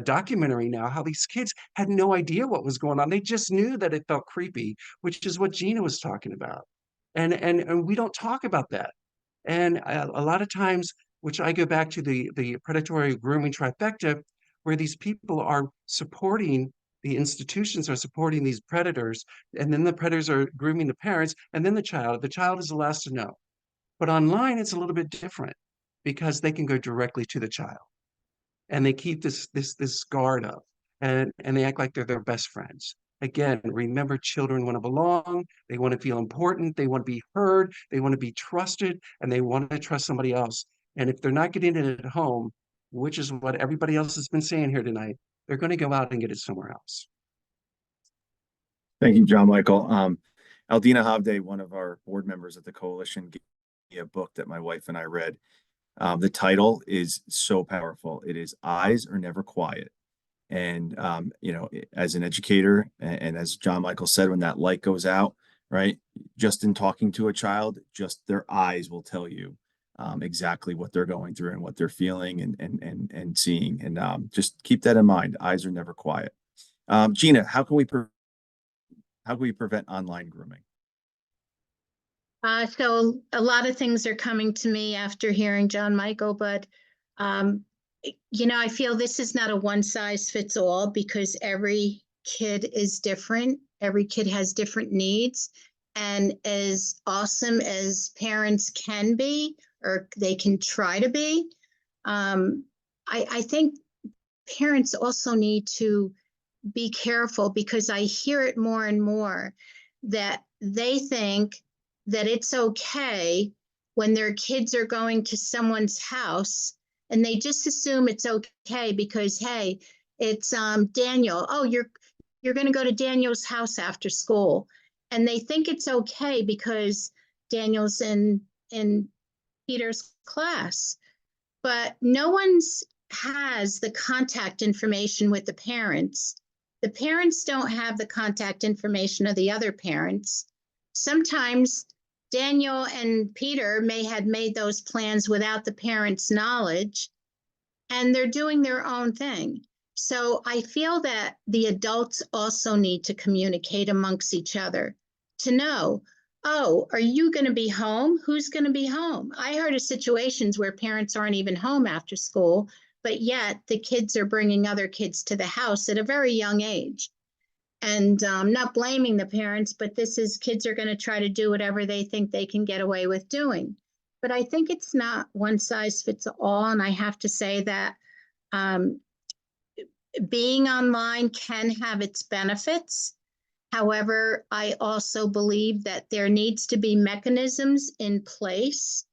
S3: documentary now, how these kids had no idea what was going on. They just knew that it felt creepy, which is what Gina was talking about. And we don't talk about that. And a lot of times, which I go back to the predatory grooming trifecta, where these people are supporting, the institutions are supporting these predators, and then the predators are grooming the parents, and then the child. The child is the last to know. But online, it's a little bit different because they can go directly to the child, and they keep this guard up, and they act like they're their best friends. Again, remember, children want to belong, they want to feel important, they want to be heard, they want to be trusted, and they want to trust somebody else. And if they're not getting it at home, which is what everybody else has been saying here tonight, they're going to go out and get it somewhere else.
S1: Thank you, John Michael. Aldina Havde, one of our board members at the coalition, gave me a book that my wife and I read. The title is so powerful. It is Eyes Are Never Quiet. And, you know, as an educator, and as John Michael said, when that light goes out, right, just in talking to a child, just their eyes will tell you exactly what they're going through and what they're feeling and seeing. And just keep that in mind. Eyes are never quiet. Gina, how can we prevent online grooming?
S4: So a lot of things are coming to me after hearing John Michael, but you know, I feel this is not a one size fits all because every kid is different. Every kid has different needs. And as awesome as parents can be, or they can try to be, I think parents also need to be careful, because I hear it more and more that they think that it's okay when their kids are going to someone's house, and they just assume it's okay because, hey, it's Daniel. Oh, you're going to go to Daniel's house after school, and they think it's okay because Daniel's in Peter's class. But no one's has the contact information with the parents. The parents don't have the contact information of the other parents. Sometimes Daniel and Peter may have made those plans without the parents' knowledge, and they're doing their own thing. So I feel that the adults also need to communicate amongst each other to know, oh, are you going to be home? Who's going to be home? I heard of situations where parents aren't even home after school, but yet the kids are bringing other kids to the house at a very young age. And not blaming the parents, but this is, kids are going to try to do whatever they think they can get away with doing. But I think it's not one size fits all. And I have to say that being online can have its benefits. However, I also believe that there needs to be mechanisms in place.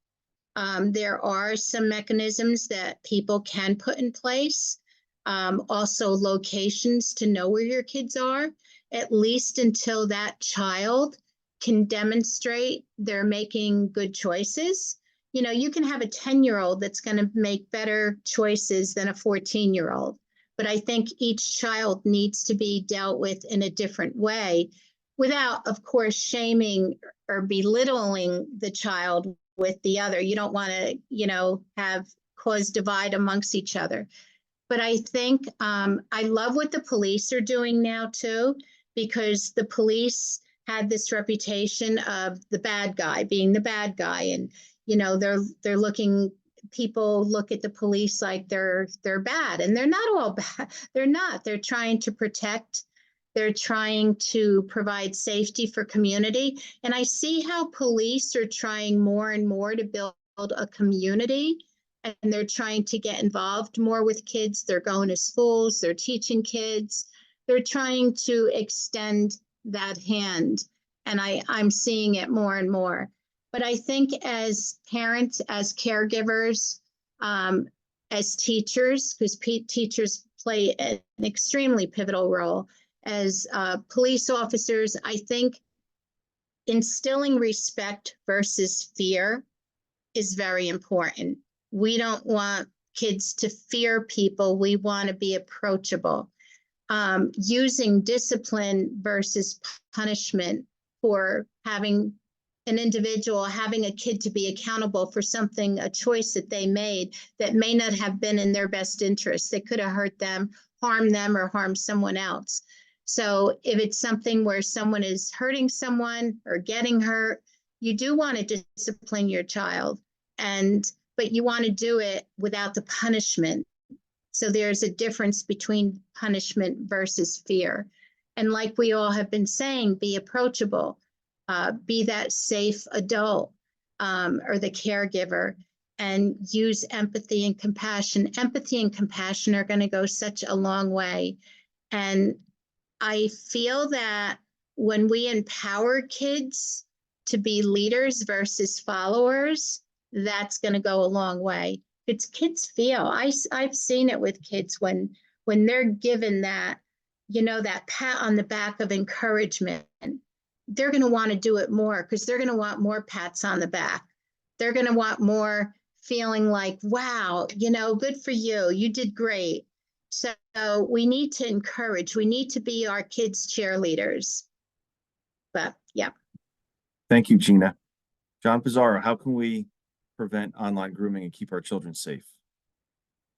S4: There are some mechanisms that people can put in place. Also locations to know where your kids are, at least until that child can demonstrate they're making good choices. You know, you can have a 10-year-old that's going to make better choices than a 14-year-old. But I think each child needs to be dealt with in a different way without, of course, shaming or belittling the child with the other. You don't want to, you know, cause divide amongst each other. But I think I love what the police are doing now, too, because the police had this reputation of the bad guy being the bad guy. And, you know, they're looking people look at the police like they're bad, and they're not all bad. They're not. They're trying to protect. They're trying to provide safety for community. And I see how police are trying more and more to build a community, and they're trying to get involved more with kids. They're going to schools, they're teaching kids. They're trying to extend that hand. And I'm seeing it more and more. But I think as parents, as caregivers, as teachers, because teachers play an extremely pivotal role, as police officers, I think instilling respect versus fear is very important. We don't want kids to fear people. We want to be approachable. Using discipline versus punishment for having an individual, having a kid to be accountable for something, a choice that they made that may not have been in their best interest. They could have hurt them, harmed them, or harmed someone else. So if it's something where someone is hurting someone or getting hurt, you do want to discipline your child, but you want to do it without the punishment. So there's a difference between punishment versus fear. And like we all have been saying, be approachable, be that safe adult or the caregiver, and use empathy and compassion. Empathy and compassion are going to go such a long way. And I feel that when we empower kids to be leaders versus followers, that's going to go a long way. It's kids feel. I've seen it with kids when they're given that, that pat on the back of encouragement, they're going to want to do it more because they're going to want more pats on the back. They're going to want more feeling like, wow, good for you. You did great. So we need to encourage. We need to be our kids' cheerleaders. But yeah.
S1: Thank you, Gina. John Pizzuro, how can we prevent online grooming and keep our children safe?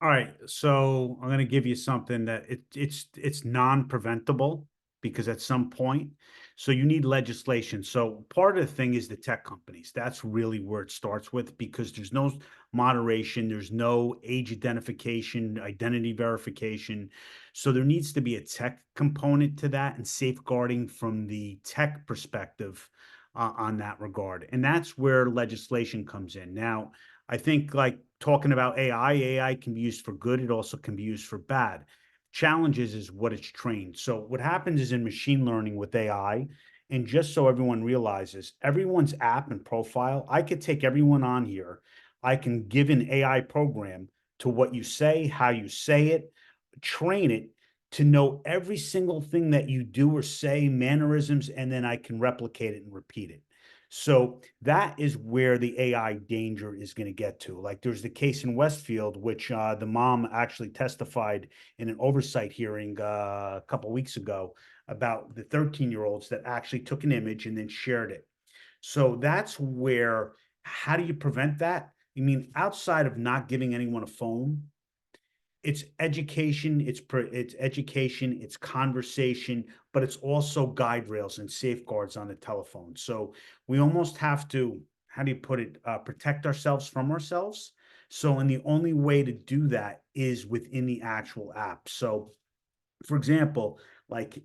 S6: All right, so I'm going to give you something that it's non-preventable, because at some point, so you need legislation. So part of the thing is the tech companies. That's really where it starts with, because there's no moderation, there's no age identification, identity verification. So there needs to be a tech component to that, and safeguarding from the tech perspective on that regard. And that's where legislation comes in. Now, I think, like talking about AI can be used for good. It also can be used for bad. Challenges is what it's trained. So what happens is in machine learning with AI, and just so everyone realizes, everyone's app and profile, I could take everyone on here. I can give an AI program to what you say, how you say it, train it to know every single thing that you do or say, mannerisms, and then I can replicate it and repeat it. So that is where the AI danger is going to get to. Like there's the case in Westfield, which the mom actually testified in an oversight hearing a couple of weeks ago about the 13-year-olds that actually took an image and then shared it. So that's where, how do you prevent that? I mean, outside of not giving anyone a phone, it's education, it's education, it's conversation, but it's also guide rails and safeguards on the telephone. So we almost have to, how do you put it, protect ourselves from ourselves. So, and the only way to do that is within the actual app. So, for example, like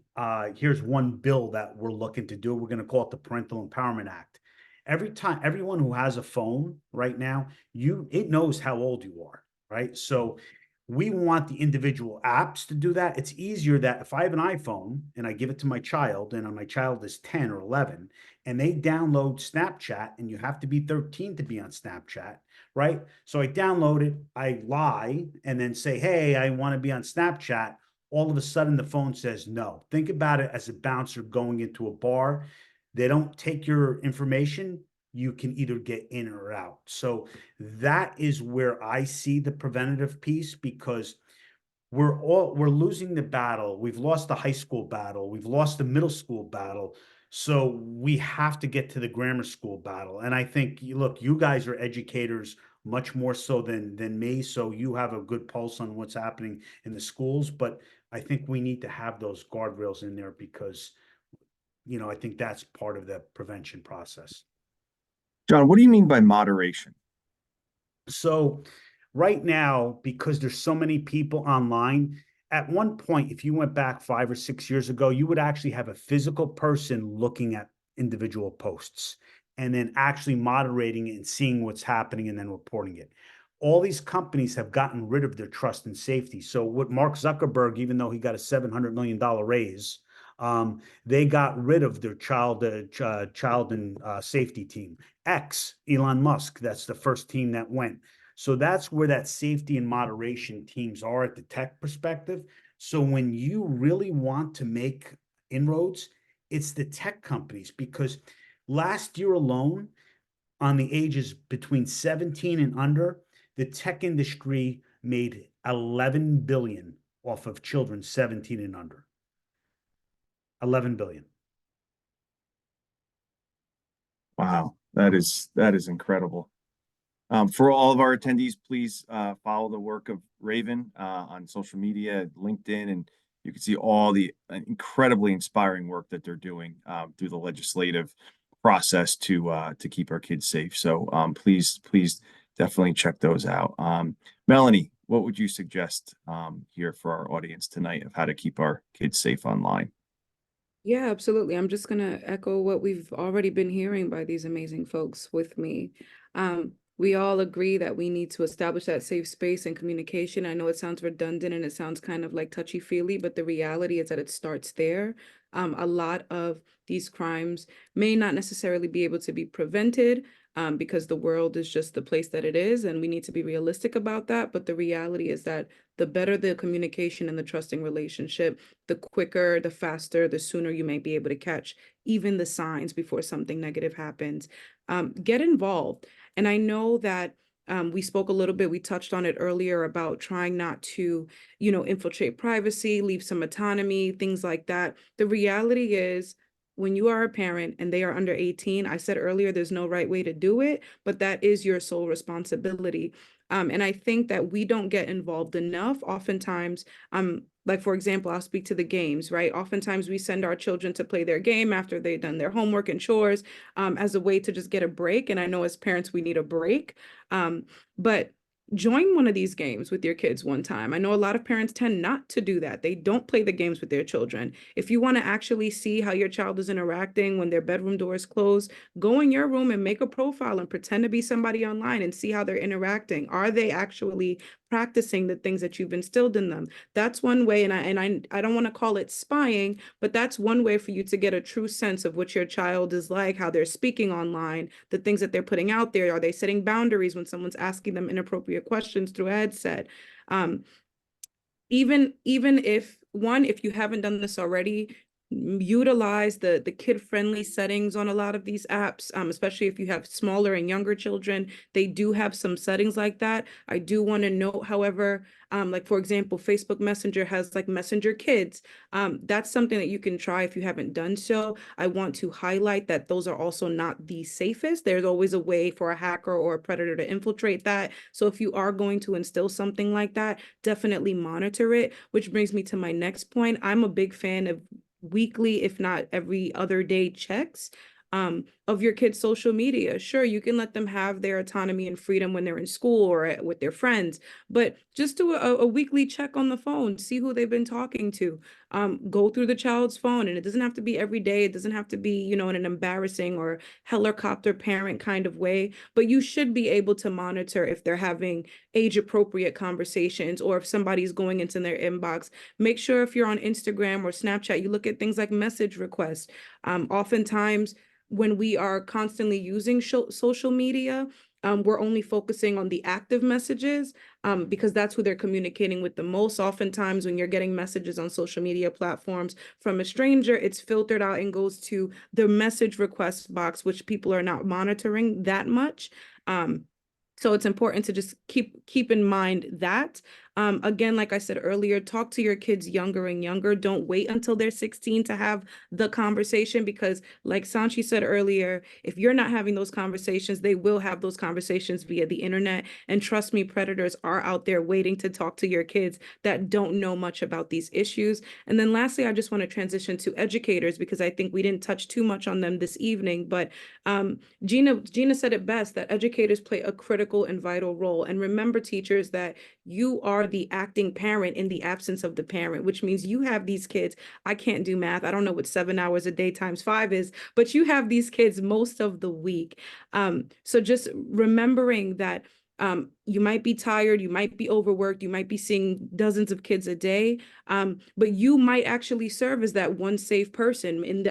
S6: here's one bill that we're looking to do. We're going to call it the Parental Empowerment Act. Every time, everyone who has a phone right now, it knows how old you are, right? So we want the individual apps to do that. It's easier that if I have an iPhone and I give it to my child, and my child is 10 or 11, and they download Snapchat, and you have to be 13 to be on Snapchat, right? So I download it, I lie, and then say, hey, I want to be on Snapchat. All of a sudden, the phone says no. Think about it as a bouncer going into a bar. They don't take your information. You can either get in or out. So that is where I see the preventative piece, because we're losing the battle. We've lost the high school battle. We've lost the middle school battle. So we have to get to the grammar school battle. And I think, look, you guys are educators much more so than me. So you have a good pulse on what's happening in the schools. But I think we need to have those guardrails in there, because, I think that's part of the prevention process.
S1: John, what do you mean by moderation?
S6: So right now, because there's so many people online, at one point, if you went back 5 or 6 years ago, you would actually have a physical person looking at individual posts and then actually moderating it and seeing what's happening and then reporting it. All these companies have gotten rid of their trust and safety. So what Mark Zuckerberg, even though he got a $700 million raise, they got rid of their child and safety team. Elon Musk, that's the first team that went. So that's where that safety and moderation teams are at the tech perspective. So when you really want to make inroads, it's the tech companies, because last year alone, on the ages between 17 and under, the tech industry made 11 billion off of children 17 and under. 11 billion.
S1: Wow, that is incredible. For all of our attendees, please follow the work of Raven on social media, LinkedIn, and you can see all the incredibly inspiring work that they're doing through the legislative process to keep our kids safe. So please definitely check those out. Melanie, what would you suggest here for our audience tonight of how to keep our kids safe online?
S2: Yeah, absolutely. I'm just going to echo what we've already been hearing by these amazing folks with me. We all agree that we need to establish that safe space and communication. I know it sounds redundant and it sounds kind of like touchy-feely, but the reality is that it starts there. A lot of these crimes may not necessarily be able to be prevented because the world is just the place that it is, and we need to be realistic about that. But the reality is that the better the communication and the trusting relationship, the quicker, the faster, the sooner you may be able to catch even the signs before something negative happens. Get involved. And I know that we spoke a little bit, we touched on it earlier about trying not to, infiltrate privacy, leave some autonomy, things like that. The reality is, when you are a parent and they are under 18, I said earlier, there's no right way to do it, but that is your sole responsibility. And I think that we don't get involved enough. Oftentimes, like, for example, I'll speak to the games, right? Oftentimes we send our children to play their game after they've done their homework and chores as a way to just get a break. And I know as parents, we need a break. But join one of these games with your kids one time. I know a lot of parents tend not to do that. They don't play the games with their children. If you want to actually see how your child is interacting when their bedroom door is closed, go in your room and make a profile and pretend to be somebody online and see how they're interacting. Are they actually practicing the things that you've instilled in them? That's one way, and I don't want to call it spying, but that's one way for you to get a true sense of what your child is like, how they're speaking online, the things that they're putting out there. Are they setting boundaries when someone's asking them inappropriate questions through a headset? Even if you haven't done this already, utilize the kid-friendly settings on a lot of these apps, especially if you have smaller and younger children. They do have some settings like that. I do want to note, however, like, for example, Facebook Messenger has like Messenger Kids. That's something that you can try if you haven't done so. I want to highlight that those are also not the safest. There's always a way for a hacker or a predator to infiltrate that. So if you are going to instill something like that, definitely monitor it, which brings me to my next point. I'm a big fan of weekly, if not every other day, checks of your kids' social media. Sure, you can let them have their autonomy and freedom when they're in school or with their friends, but just do a weekly check on the phone, see who they've been talking to, go through the child's phone. And it doesn't have to be every day. It doesn't have to be, in an embarrassing or helicopter parent kind of way, but you should be able to monitor if they're having age appropriate conversations or if somebody's going into their inbox. Make sure if you're on Instagram or Snapchat, you look at things like message requests. Oftentimes, when we are constantly using social media, we're only focusing on the active messages because that's who they're communicating with the most. Oftentimes, when you're getting messages on social media platforms from a stranger, it's filtered out and goes to the message request box, which people are not monitoring that much. So it's important to just keep in mind that. Again, like I said earlier, talk to your kids younger and younger. Don't wait until they're 16 to have the conversation, because like Sanchi said earlier, if you're not having those conversations, they will have those conversations via the internet. And trust me, predators are out there waiting to talk to your kids that don't know much about these issues. And then lastly, I just want to transition to educators, because I think we didn't touch too much on them this evening, but Gina said it best, that educators play a critical and vital role. And remember, teachers, that you are the acting parent in the absence of the parent, which means you have these kids. I can't do math. I don't know what 7 hours a day times 5 is, but you have these kids most of the week. So just remembering that you might be tired, you might be overworked, you might be seeing dozens of kids a day, but you might actually serve as that one safe person in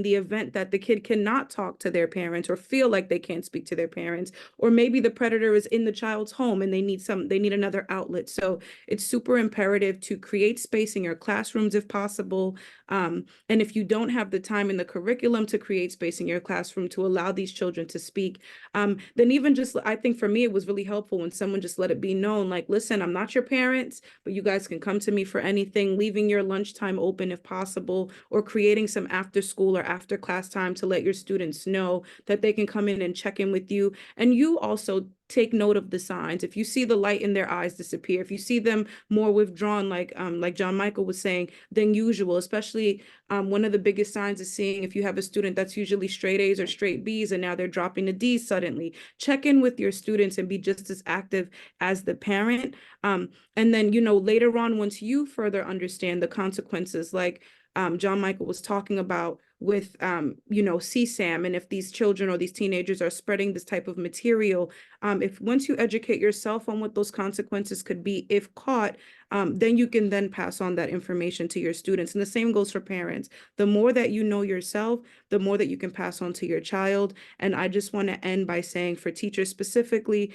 S2: the event that the kid cannot talk to their parents or feel like they can't speak to their parents, or maybe the predator is in the child's home and they need another outlet. So it's super imperative to create space in your classrooms if possible. And if you don't have the time in the curriculum to create space in your classroom to allow these children to speak, then even just, I think for me, it was really helpful when someone just let it be known, like, listen, I'm not your parents, but you guys can come to me for anything, leaving your lunchtime open if possible, or creating some after school or after class time to let your students know that they can come in and check in with you. And you also take note of the signs. If you see the light in their eyes disappear, if you see them more withdrawn, like John Michael was saying, than usual, especially one of the biggest signs is seeing if you have a student that's usually straight A's or straight B's and now they're dropping to D's suddenly. Check in with your students and be just as active as the parent. And then, later on, once you further understand the consequences, like John Michael was talking about with, CSAM, and if these children or these teenagers are spreading this type of material, if once you educate yourself on what those consequences could be if caught, then you can then pass on that information to your students. And the same goes for parents. The more that you know yourself, the more that you can pass on to your child. And I just want to end by saying, for teachers specifically,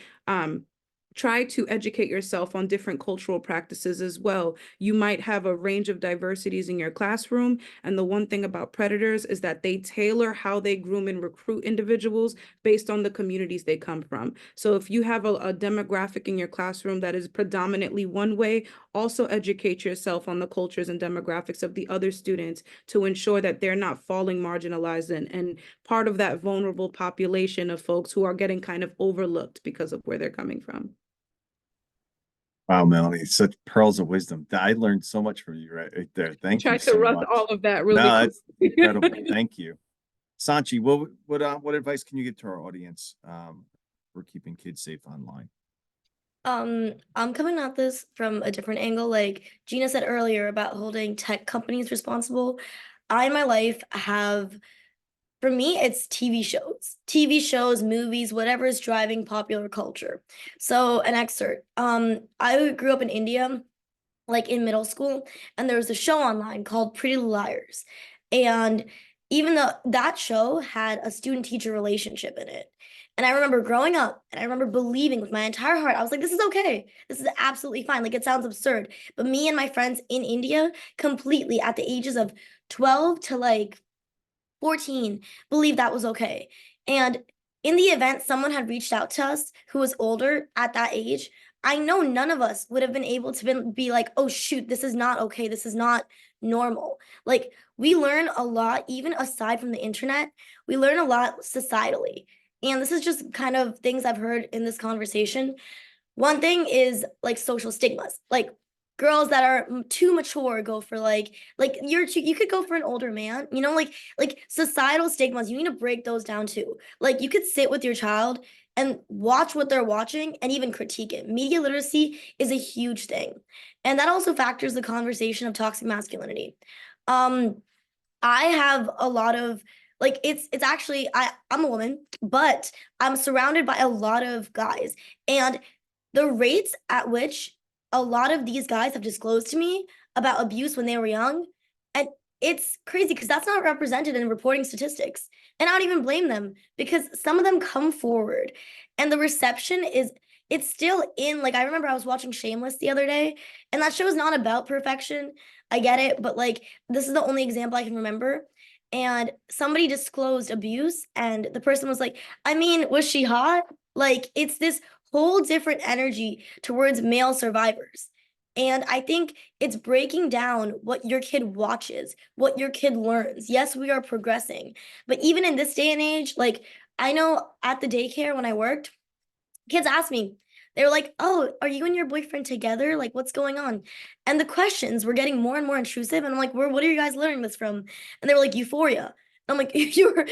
S2: try to educate yourself on different cultural practices as well. You might have a range of diversities in your classroom. And the one thing about predators is that they tailor how they groom and recruit individuals based on the communities they come from. So if you have a demographic in your classroom that is predominantly one way, also educate yourself on the cultures and demographics of the other students to ensure that they're not falling marginalized and part of that vulnerable population of folks who are getting kind of overlooked because of where they're coming from.
S1: Wow, Melanie, such pearls of wisdom. I learned so much from you right there. Thank you
S2: Tried
S1: so
S2: to rush
S1: much.
S2: all of that really
S1: No,
S2: quick.
S1: that's incredible. Thank you. Sanchi, what advice can you give to our audience for keeping kids safe online?
S5: I'm coming at this from a different angle. Like Gina said earlier about holding tech companies responsible. I in my life have, for me, it's TV shows, movies, whatever is driving popular culture. So an excerpt. I grew up in India, like in middle school, and there was a show online called Pretty Little Liars. And even though that show had a student-teacher relationship in it. And I remember growing up and I remember believing with my entire heart, I was like, this is okay. This is absolutely fine. Like, it sounds absurd. But me and my friends in India completely at the ages of 12 to like 14 believed that was okay. And in the event someone had reached out to us who was older at that age, I know none of us would have been able to be like, oh, shoot, this is not okay. This is not normal. Like, we learn a lot, even aside from the internet, we learn a lot societally. And this is just kind of things I've heard in this conversation. One thing is like social stigmas, like girls that are too mature go for like you could go for an older man, like societal stigmas. You need to break those down too. Like, you could sit with your child and watch what they're watching and even critique it. Media literacy is a huge thing. And that also factors the conversation of toxic masculinity. I have a lot of like it's actually I'm a woman, but I'm surrounded by a lot of guys. And the rates at which a lot of these guys have disclosed to me about abuse when they were young, and it's crazy because that's not represented in reporting statistics. And I don't even blame them because some of them come forward and the reception is, it's still in, like, I remember I was watching Shameless the other day, and that show is not about perfection. I get it, but like, this is the only example I can remember. And somebody disclosed abuse, and the person was like, I mean, was she hot? Like, it's this whole different energy towards male survivors. And I think it's breaking down what your kid watches, what your kid learns. Yes, we are progressing. But even in this day and age, like I know at the daycare when I worked, kids ask me, they were like, "Oh, are you and your boyfriend together? Like, what's going on?" And the questions were getting more and more intrusive. And I'm like, "What are you guys learning this from?" And they were like, "Euphoria." I'm like, you're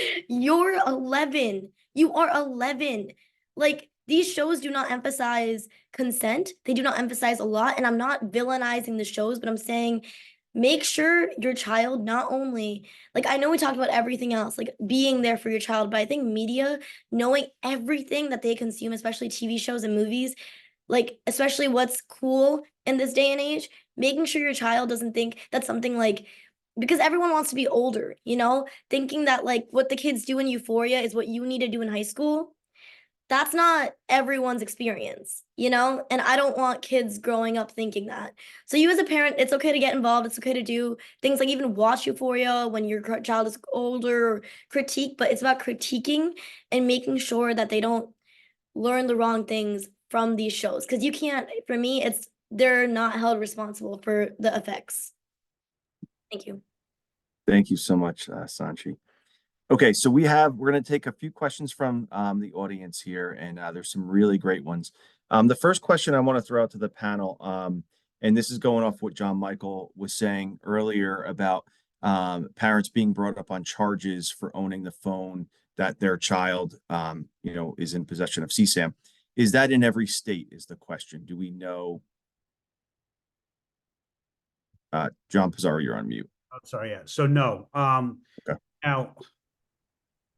S5: 11. You are 11. Like, these shows do not emphasize consent. They do not emphasize a lot. And I'm not villainizing the shows, but I'm saying make sure your child not only, like, I know we talked about everything else, like being there for your child, but I think media, knowing everything that they consume, especially TV shows and movies, like especially what's cool in this day and age, making sure your child doesn't think that's something like, because everyone wants to be older, you know, thinking that like what the kids do in Euphoria is what you need to do in high school. That's not everyone's experience, you know? And I don't want kids growing up thinking that. So you as a parent, it's okay to get involved. It's okay to do things like even watch Euphoria when your child is older or critique, but it's about critiquing and making sure that they don't learn the wrong things from these shows. Because you can't, for me, it's they're not held responsible for the effects. Thank you.
S1: Thank you so much, Sanchi. Okay, so we're going to take a few questions from the audience here, and there's some really great ones. The first question I want to throw out to the panel, and this is going off what John Michael was saying earlier about parents being brought up on charges for owning the phone that their child, is in possession of CSAM. Is that in every state is the question. Do we know? John Pizzuro, you're on mute.
S6: I'm sorry, yeah. So no.
S1: Okay.
S6: Now,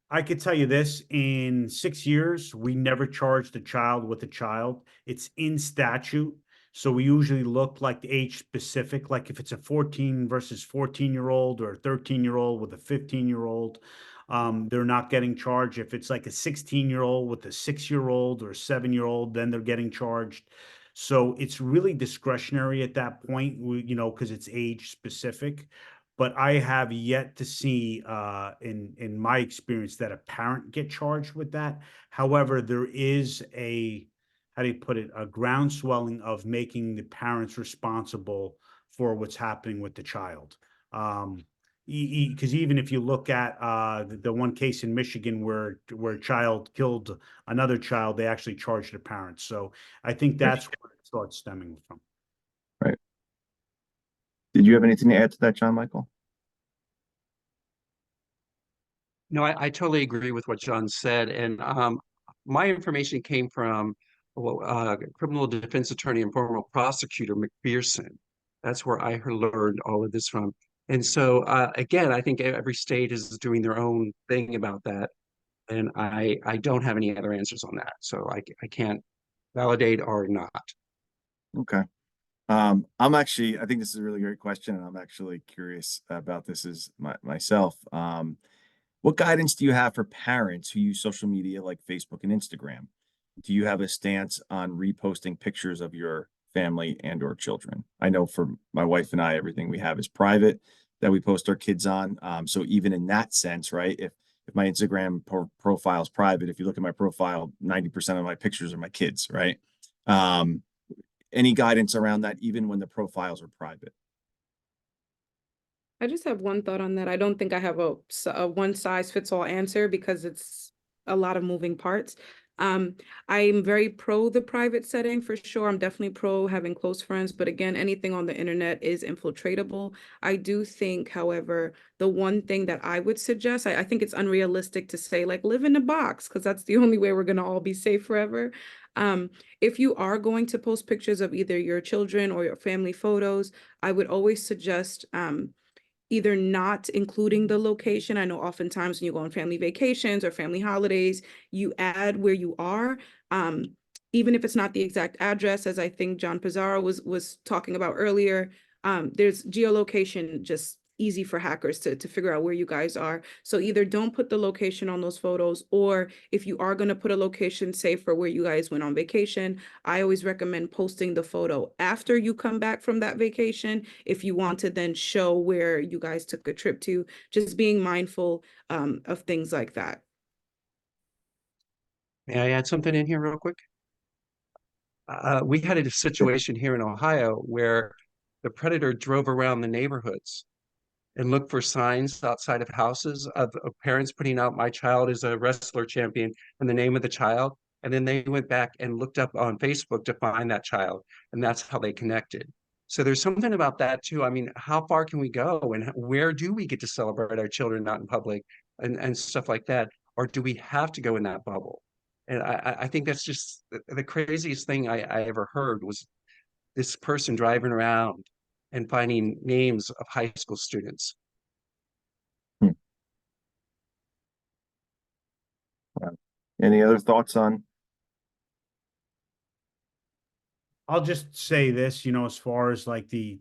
S6: I could tell you this, in 6 years, we never charged a child with a child. It's in statute. So we usually look like the age specific, like if it's a 14 versus 14-year-old or a 13-year-old with a 15-year-old, they're not getting charged. If it's like a 16-year-old with a 6-year-old or a 7-year-old, then they're getting charged. So it's really discretionary at that point, because it's age specific. But I have yet to see, in my experience, that a parent get charged with that. However, there is how do you put it, a groundswelling of making the parents responsible for what's happening with the child. Because even if you look at the one case in Michigan where a child killed another child, they actually charged the parents. So I think that's where it starts stemming from.
S1: Right. Did you have anything to add to that, John Michael?
S3: No, I totally agree with what John said. And my information came from criminal defense attorney and former prosecutor McPherson. That's where I learned all of this from. And so, again, I think every state is doing their own thing about that. And I don't have any other answers on that. So I can't validate or not.
S1: Okay. I think this is a really great question, and I'm actually curious about this myself. What guidance do you have for parents who use social media like Facebook and Instagram? Do you have a stance on reposting pictures of your family and or children? I know for my wife and I, everything we have is private that we post our kids on. So even in that sense, right? If my Instagram profile is private, if you look at my profile, 90% of my pictures are my kids, right? Any guidance around that, even when the profiles are private?
S2: I just have one thought on that. I don't think I have a one size fits all answer because it's a lot of moving parts. I'm very pro the private setting for sure. I'm definitely pro having close friends, but again, anything on the internet is infiltratable. I do think, however, the one thing that I would suggest, I think it's unrealistic to say like live in a box because that's the only way we're going to all be safe forever. If you are going to post pictures of either your children or your family photos, I would always suggest either not including the location. I know oftentimes when you go on family vacations or family holidays, you add where you are, even if it's not the exact address, as I think John Pizzuro was talking about earlier. There's geolocation just easy for hackers to figure out where you guys are. So either don't put the location on those photos, or if you are going to put a location, say for where you guys went on vacation, I always recommend posting the photo after you come back from that vacation if you want to then show where you guys took a trip to, just being mindful of things like that.
S3: May I add something in here real quick? we had a situation here in Ohio where the predator drove around the neighborhoods and looked for signs outside of houses of parents putting out, "My child is a wrestler champion," and the name of the child. And then they went back and looked up on Facebook to find that child. And that's how they connected. So there's something about that too. I mean, how far can we go, and where do we get to celebrate our children out in public and stuff like that? Or do we have to go in that bubble? And I think that's just the craziest thing I ever heard was this person driving around and finding names of high school students.
S1: Hmm. Wow. Any other thoughts on?
S6: I'll just say this, as far as like the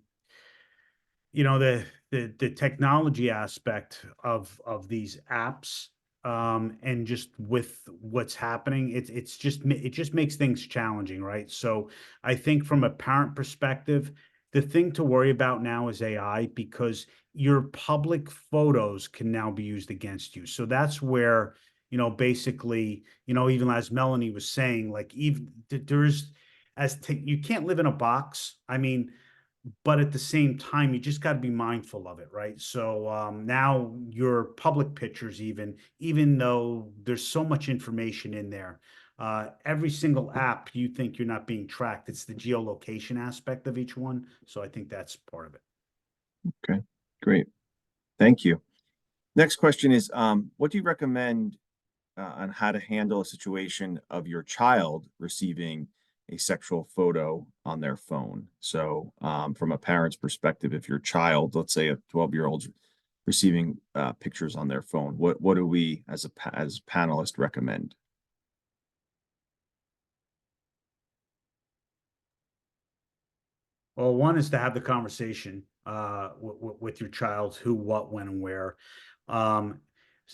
S6: technology aspect of these apps, and just with what's happening, it just makes things challenging, right? So I think from a parent perspective, the thing to worry about now is AI, because your public photos can now be used against you. So that's where, basically, even as Melanie was saying, like, even there's you can't live in a box. I mean, but at the same time, you just got to be mindful of it, right? So now your public pictures, even though there's so much information in there, every single app, you think you're not being tracked. It's the geolocation aspect of each one. So I think that's part of it.
S1: Okay, great. Thank you. Next question is, what do you recommend on how to handle a situation of your child receiving a sexual photo on their phone? So from a parent's perspective, if your child, let's say a 12-year-old, receiving pictures on their phone, what do we as panelists recommend?
S6: Well, one is to have the conversation with your child, who, what, when, and where.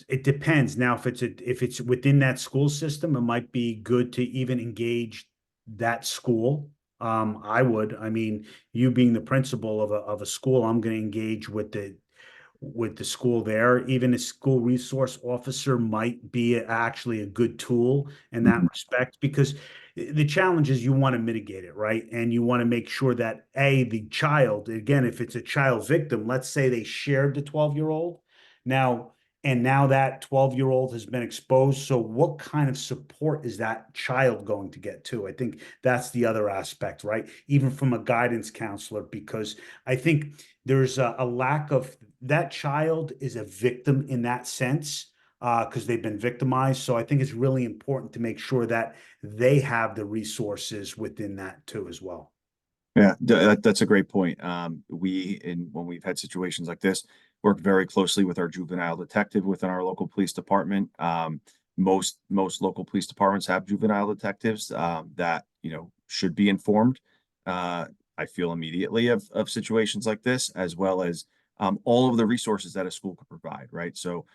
S6: It depends. Now, if it's within that school system, it might be good to even engage that school. I would. I mean, you being the principal of a school, I'm going to engage with the school there. Even a school resource officer might be actually a good tool in that respect, because the challenge is you want to mitigate it, right? And you want to make sure that the child, again, if it's a child victim, let's say they shared the 12-year-old now, and now that 12-year-old has been exposed. So what kind of support is that child going to get too? I think that's the other aspect, right? Even from a guidance counselor, because I think there's a lack of, that child is a victim in that sense, because they've been victimized. So I think it's really important to make sure that they have the resources within that too as well.
S1: Yeah, that's a great point. When we've had situations like this, work very closely with our juvenile detective within our local police department. Most local police departments have juvenile detectives that should be informed. I feel immediately of situations like this, as well as all of the resources that a school could provide. Right, so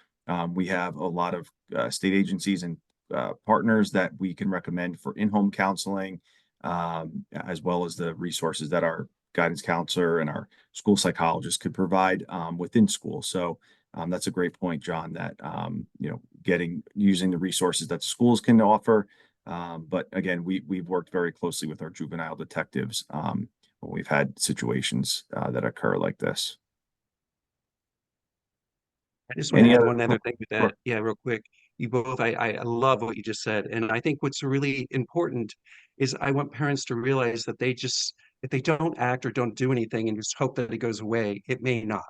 S1: we have a lot of state agencies and partners that we can recommend for in-home counseling, as well as the resources that our guidance counselor and our school psychologist could provide within school. So that's a great point, John, that using the resources that schools can offer. But again, we've worked very closely with our juvenile detectives when we've had situations that occur like this.
S3: I just want to
S1: Any
S3: add
S1: other-
S3: one other thing with that. Yeah, real quick. You both, I love what you just said. And I think what's really important is I want parents to realize that if they don't act or don't do anything and just hope that it goes away, it may not.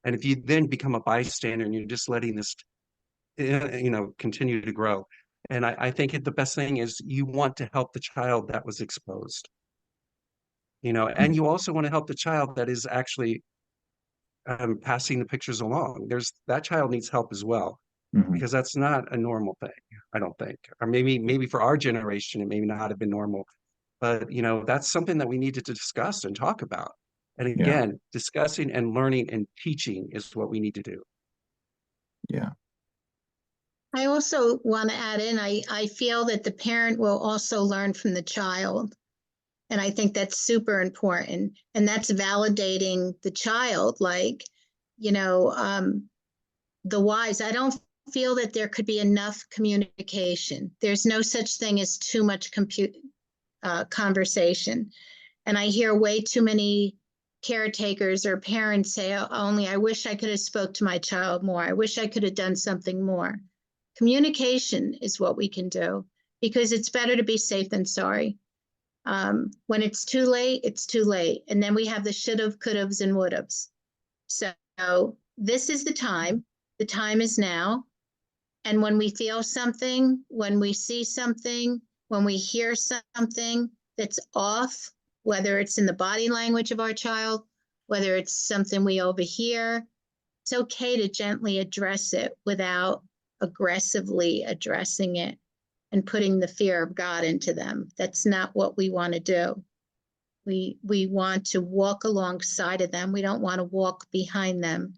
S3: And if you then become a bystander and you're just letting this, continue to grow. And I think the best thing is you want to help the child that was exposed, and you also want to help the child that is actually passing the pictures along. That child needs help as well, because that's not a normal thing, I don't think. Or maybe for our generation, it may not have been normal, but that's something that we needed to discuss and talk about. And again, discussing and learning and teaching is what we need to do.
S1: Yeah.
S4: I also want to add in, I feel that the parent will also learn from the child. And I think that's super important. And that's validating the child, like, the whys. I don't feel that there could be enough communication. There's no such thing as too much conversation. And I hear way too many caretakers or parents say, "Oh, only I wish I could have spoke to my child more. I wish I could have done something more." Communication is what we can do, because it's better to be safe than sorry. When it's too late, it's too late. And then we have the should've, could'ves, and would'ves. So this is the time. The time is now. And when we feel something, when we see something, when we hear something that's off, whether it's in the body language of our child, whether it's something we overhear, it's okay to gently address it without aggressively addressing it and putting the fear of God into them. That's not what we want to do. We want to walk alongside of them. We don't want to walk behind them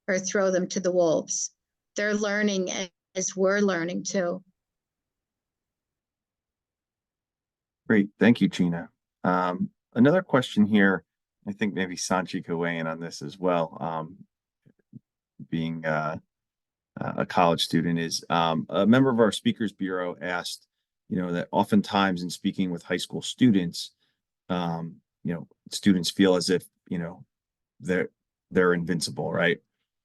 S4: or throw them to the wolves. They're learning as we're learning too.
S1: Great. Thank you, Gina. Another question here. I think maybe Sanchi could weigh in on this as well. Being a college student, is a member of our Speakers Bureau asked, that oftentimes in speaking with high school students, students feel as if, they're invincible, right?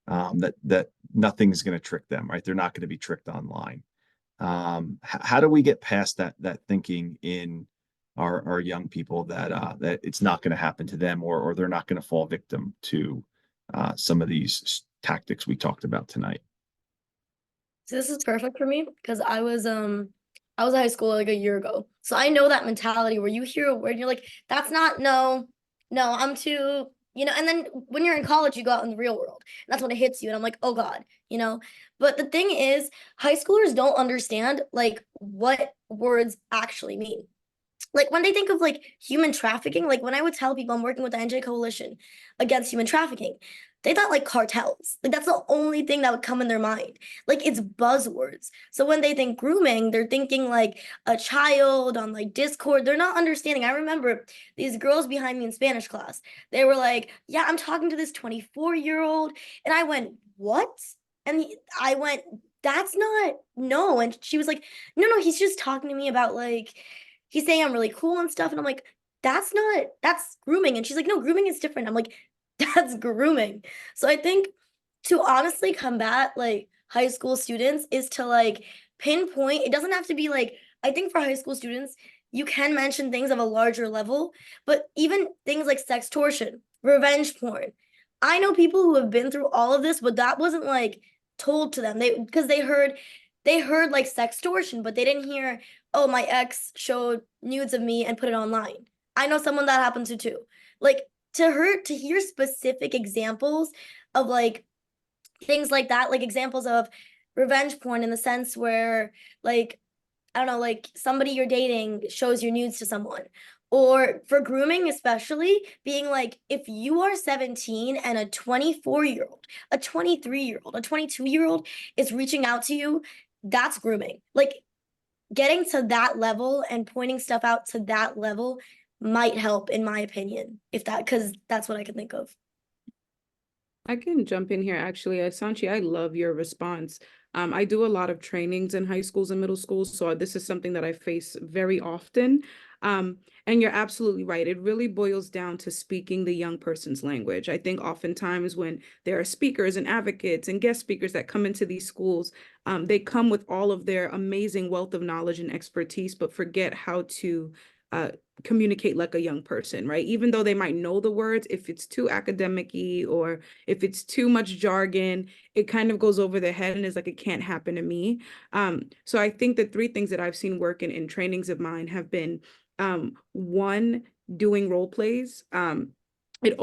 S1: That nothing's going to trick them, right? They're not going to be tricked online. How do we get past that thinking in our young people that it's not going to happen to them, or they're not going to fall victim to some of these tactics we talked about tonight?
S5: So this is perfect for me because I was in high school like a year ago. So I know that mentality where you hear a word and you're like, that's not, no, I'm too, and then when you're in college, you go out in the real world. And that's when it hits you. And I'm like, oh God, But the thing is, high schoolers don't understand like what words actually mean. Like when they think of like human trafficking, like when I would tell people I'm working with the NJ Coalition against human trafficking, they thought like cartels. Like that's the only thing that would come in their mind. Like it's buzzwords. So when they think grooming, they're thinking like a child on like Discord. They're not understanding. I remember these girls behind me in Spanish class. They were like, yeah, I'm talking to this 24-year-old. And I went, what? And I went, that's not, no. And she was like, no, he's just talking to me about like, he's saying I'm really cool and stuff. And I'm like, that's grooming. And she's like, no, grooming is different. I'm like, that's grooming. So I think to honestly combat like high school students is to like pinpoint. It doesn't have to be like, I think for high school students, you can mention things of a larger level, but even things like sextortion, revenge porn. I know people who have been through all of this, but that wasn't like told to them. Because they heard like sextortion, but they didn't hear, oh, my ex showed nudes of me and put it online. I know someone that happened to too. Like to hear specific examples of like things like that, like examples of revenge porn in the sense where like, I don't know, like somebody you're dating shows your nudes to someone. Or for grooming, especially being like, if you are 17 and a 24-year-old, a 23-year-old, a 22-year-old is reaching out to you, that's grooming. Like getting to that level and pointing stuff out to that level might help, in my opinion, because that's what I can think of.
S2: I can jump in here actually. Sanchi, I love your response. I do a lot of trainings in high schools and middle schools, so this is something that I face very often. And you're absolutely right. It really boils down to speaking the young person's language. I think oftentimes when there are speakers and advocates and guest speakers that come into these schools, they come with all of their amazing wealth of knowledge and expertise, but forget how to communicate like a young person, right? Even though they might know the words, if it's too academic-y or if it's too much jargon, it kind of goes over their head and is like, it can't happen to me. So I think the three things that I've seen work in trainings of mine have been, one, doing role plays. It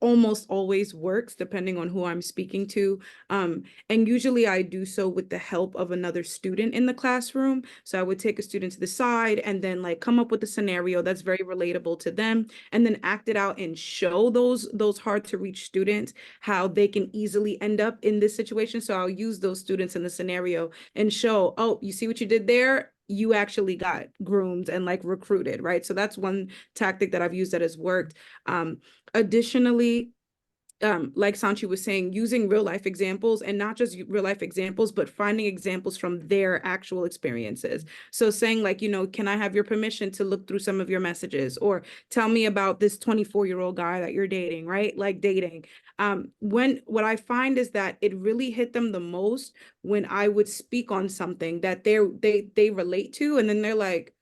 S2: almost always works depending on who I'm speaking to. And usually I do so with the help of another student in the classroom. So I would take a student to the side and then like come up with a scenario that's very relatable to them and then act it out and show those hard to reach students how they can easily end up in this situation. So I'll use those students in the scenario and show, oh, you see what you did there? You actually got groomed and like recruited, right? So that's one tactic that I've used that has worked. Additionally, like Sanchi was saying, using real life examples, and not just real life examples, but finding examples from their actual experiences. So saying like, you know, can I have your permission to look through some of your messages, or tell me about this 24-year-old guy that you're dating, right? Like dating. What I find is that it really hit them the most when I would speak on something that they relate to, and then they're like,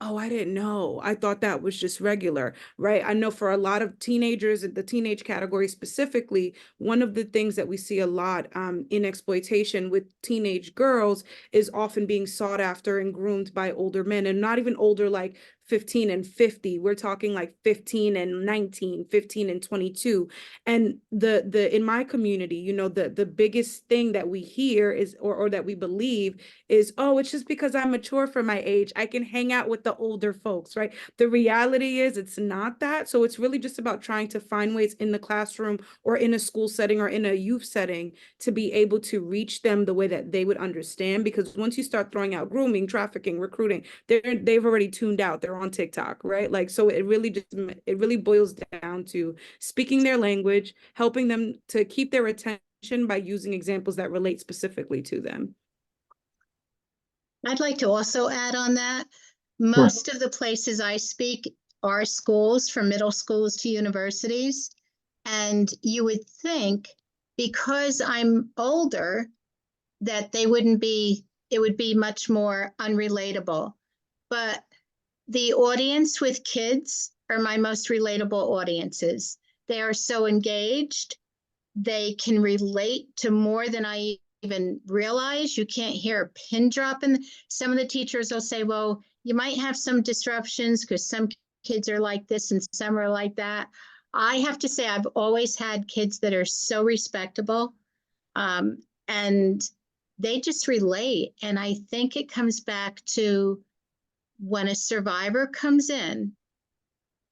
S2: oh, I didn't know. I thought that was just regular, right? I know for a lot of teenagers, in the teenage category specifically, one of the things that we see a lot in exploitation with teenage girls is often being sought after and groomed by older men, and not even older like 15 and 50. We're talking like 15 and 19, 15 and 22. And the in my community, you know, the biggest thing that we hear is, or that we believe is, oh, it's just because I'm mature for my age, I can hang out with the older folks, right? The reality is it's not that. So it's really just about trying to find ways in the classroom or in a school setting or in a youth setting to be able to reach them the way that they would understand. Because once you start throwing out grooming, trafficking, recruiting, they've already tuned out. They're on TikTok, right? Like, so it really boils down to speaking their language, helping them to keep their attention by using examples that relate specifically to them.
S4: I'd like to also add on that.
S1: Sure.
S4: Most of the places I speak are schools, from middle schools to universities. And you would think because I'm older that it would be much more unrelatable. But the audience with kids are my most relatable audiences. They are so engaged. They can relate to more than I even realize. You can't hear a pin drop. And some of the teachers will say, well, you might have some disruptions because some kids are like this and some are like that. I have to say, I've always had kids that are so respectable, and they just relate. And I think it comes back to when a survivor comes in,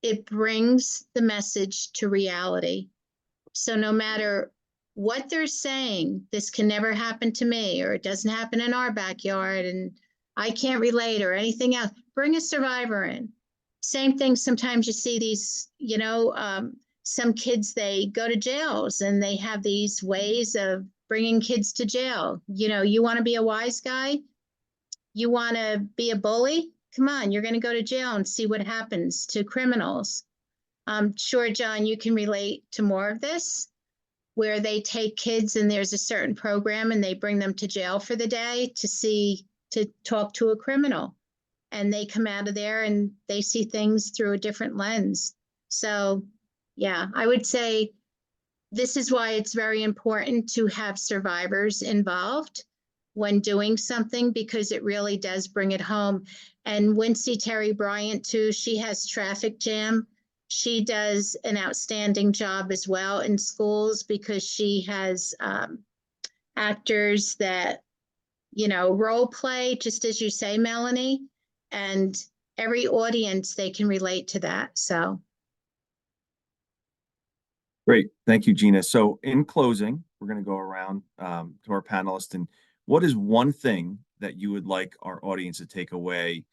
S4: it brings the message to reality. So no matter what they're saying, this can never happen to me, or it doesn't happen in our backyard, and I can't relate, or anything else, bring a survivor in. Same thing, sometimes you see these, some kids, they go to jails and they have these ways of bringing kids to jail. You know, you want to be a wise guy? You want to be a bully? Come on, you're going to go to jail and see what happens to criminals. Sure, John, you can relate to more of this, where they take kids and there's a certain program and they bring them to jail for the day to talk to a criminal. And they come out of there and they see things through a different lens. So, yeah, I would say this is why it's very important to have survivors involved when doing something, because it really does bring it home. And Wincy Terry Bryant, too, she has Traffic Jam. She does an outstanding job as well in schools, because she has actors that, role play, just as you say, Melanie, and every audience, they can relate to that. So.
S1: Great. Thank you, Gina. So in closing, we're going to go around to our panelists. And what is one thing that you would like our audience to take away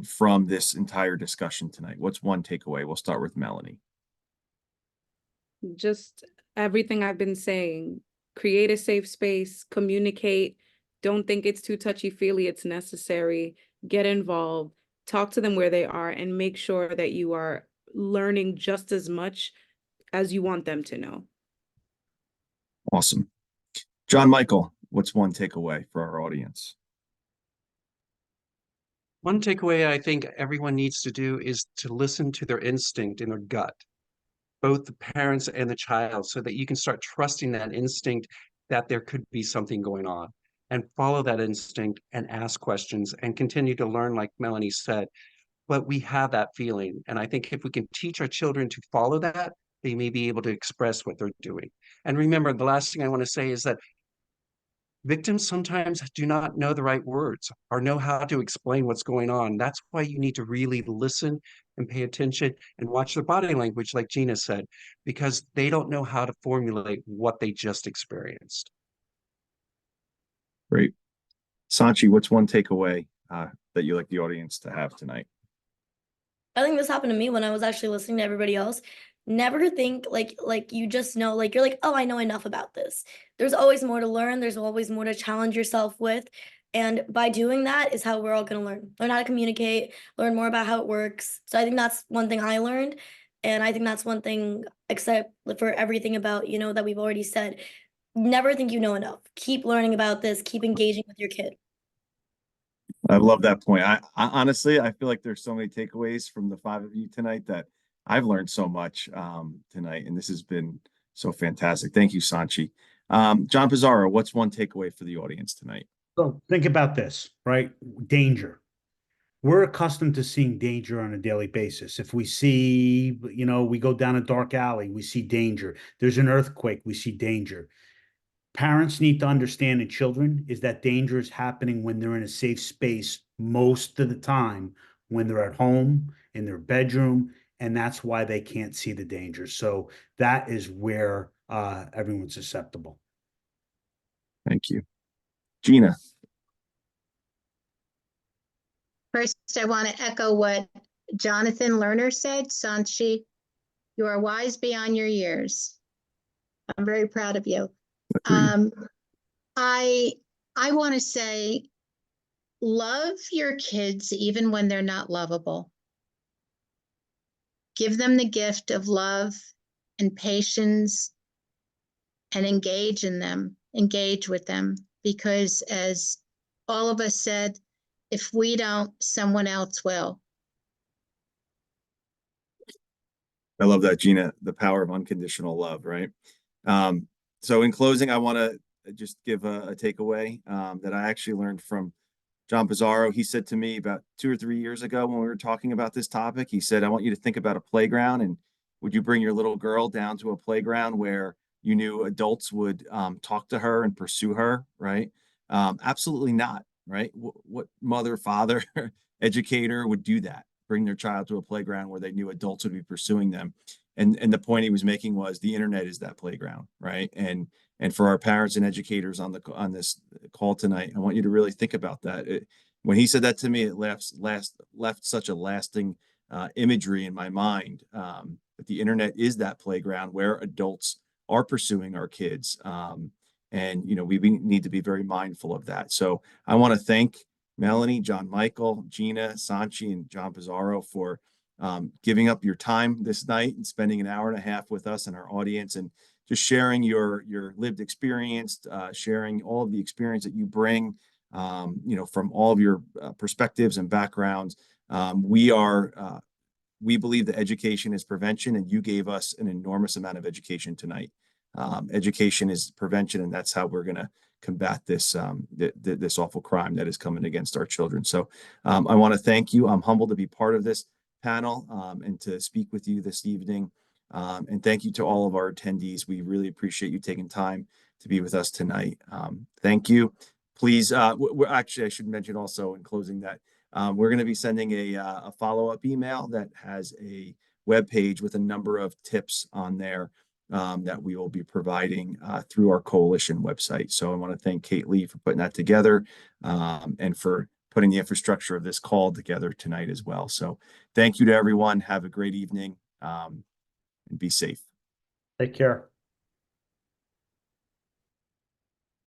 S1: from this entire discussion tonight? What's one takeaway? We'll start with Melanie.
S2: Just everything I've been saying. Create a safe space, communicate. Don't think it's too touchy-feely. It's necessary. Get involved. Talk to them where they are, and make sure that you are learning just as much as you want them to know.
S1: Awesome. John Michael, what's one takeaway for our audience?
S3: One takeaway I think everyone needs to do is to listen to their instinct and their gut, both the parents and the child, so that you can start trusting that instinct that there could be something going on, and follow that instinct and ask questions and continue to learn, like Melanie said. But we have that feeling. And I think if we can teach our children to follow that, they may be able to express what they're doing. And remember, the last thing I want to say is that victims sometimes do not know the right words or know how to explain what's going on. That's why you need to really listen and pay attention and watch their body language, like Gina said, because they don't know how to formulate what they just experienced.
S1: Great. Sanchi, what's one takeaway that you like the audience to have tonight?
S5: I think this happened to me when I was actually listening to everybody else. never think like you just know, like you're like, oh, I know enough about this. There's always more to learn. There's always more to challenge yourself with. And by doing that is how we're all going to learn how to communicate, learn more about how it works. So I think that's one thing I learned. And I think that's one thing, except for everything about, that we've already said. Never think you know enough. Keep learning about this, keep engaging with your kid.
S1: I love that point. I honestly, I feel like there's so many takeaways from the five of you tonight that I've learned so much tonight, and this has been so fantastic. Thank you, Sanchi. John Pizzaro, what's one takeaway for the audience tonight?
S6: So think about this, right? Danger. We're accustomed to seeing danger on a daily basis. If we see, we go down a dark alley, we see danger. There's an earthquake, we see danger. Parents need to understand, and children, is that danger is happening when they're in a safe space most of the time, when they're at home, in their bedroom, and that's why they can't see the danger. So that is where everyone's susceptible.
S1: Thank you. Gina.
S4: First, I want to echo what Jonathan Lerner said. Sanchi, you are wise beyond your years. I'm very proud of you. I want to say, love your kids even when they're not lovable. Give them the gift of love and patience and engage with them, because as all of us said, if we don't, someone else will.
S1: I love that, Gina, the power of unconditional love, right? So in closing, I want to just give a takeaway that I actually learned from John Pizzaro. He said to me about 2 or 3 years ago when we were talking about this topic, he said, I want you to think about a playground, and would you bring your little girl down to a playground where you knew adults would talk to her and pursue her, right? Absolutely not, right? What mother, father, educator would do that? Bring their child to a playground where they knew adults would be pursuing them. And the point he was making was the internet is that playground, right? And for our parents and educators on this call tonight, I want you to really think about that. When he said that to me, it left such a lasting imagery in my mind, that the internet is that playground where adults are pursuing our kids. And we need to be very mindful of that. So I want to thank Melanie, John Michael, Gina, Sanchi, and John Pizzaro for giving up your time this night and spending an hour and a half with us and our audience, and just sharing your lived experience, sharing all of the experience that you bring, from all of your perspectives and backgrounds. We believe that education is prevention, and you gave us an enormous amount of education tonight. Education is prevention, and that's how we're going to combat this this awful crime that is coming against our children. So I want to thank you. I'm humbled to be part of this panel and to speak with you this evening. And thank you to all of our attendees. We really appreciate you taking time to be with us tonight. Thank you. Please, actually, I should mention also in closing that we're going to be sending a follow-up email that has a web page with a number of tips on there that we will be providing through our coalition website. So I want to thank Kate Lee for putting that together and for putting the infrastructure of this call together tonight as well. So thank you to everyone. Have a great evening and be safe.
S6: Take care.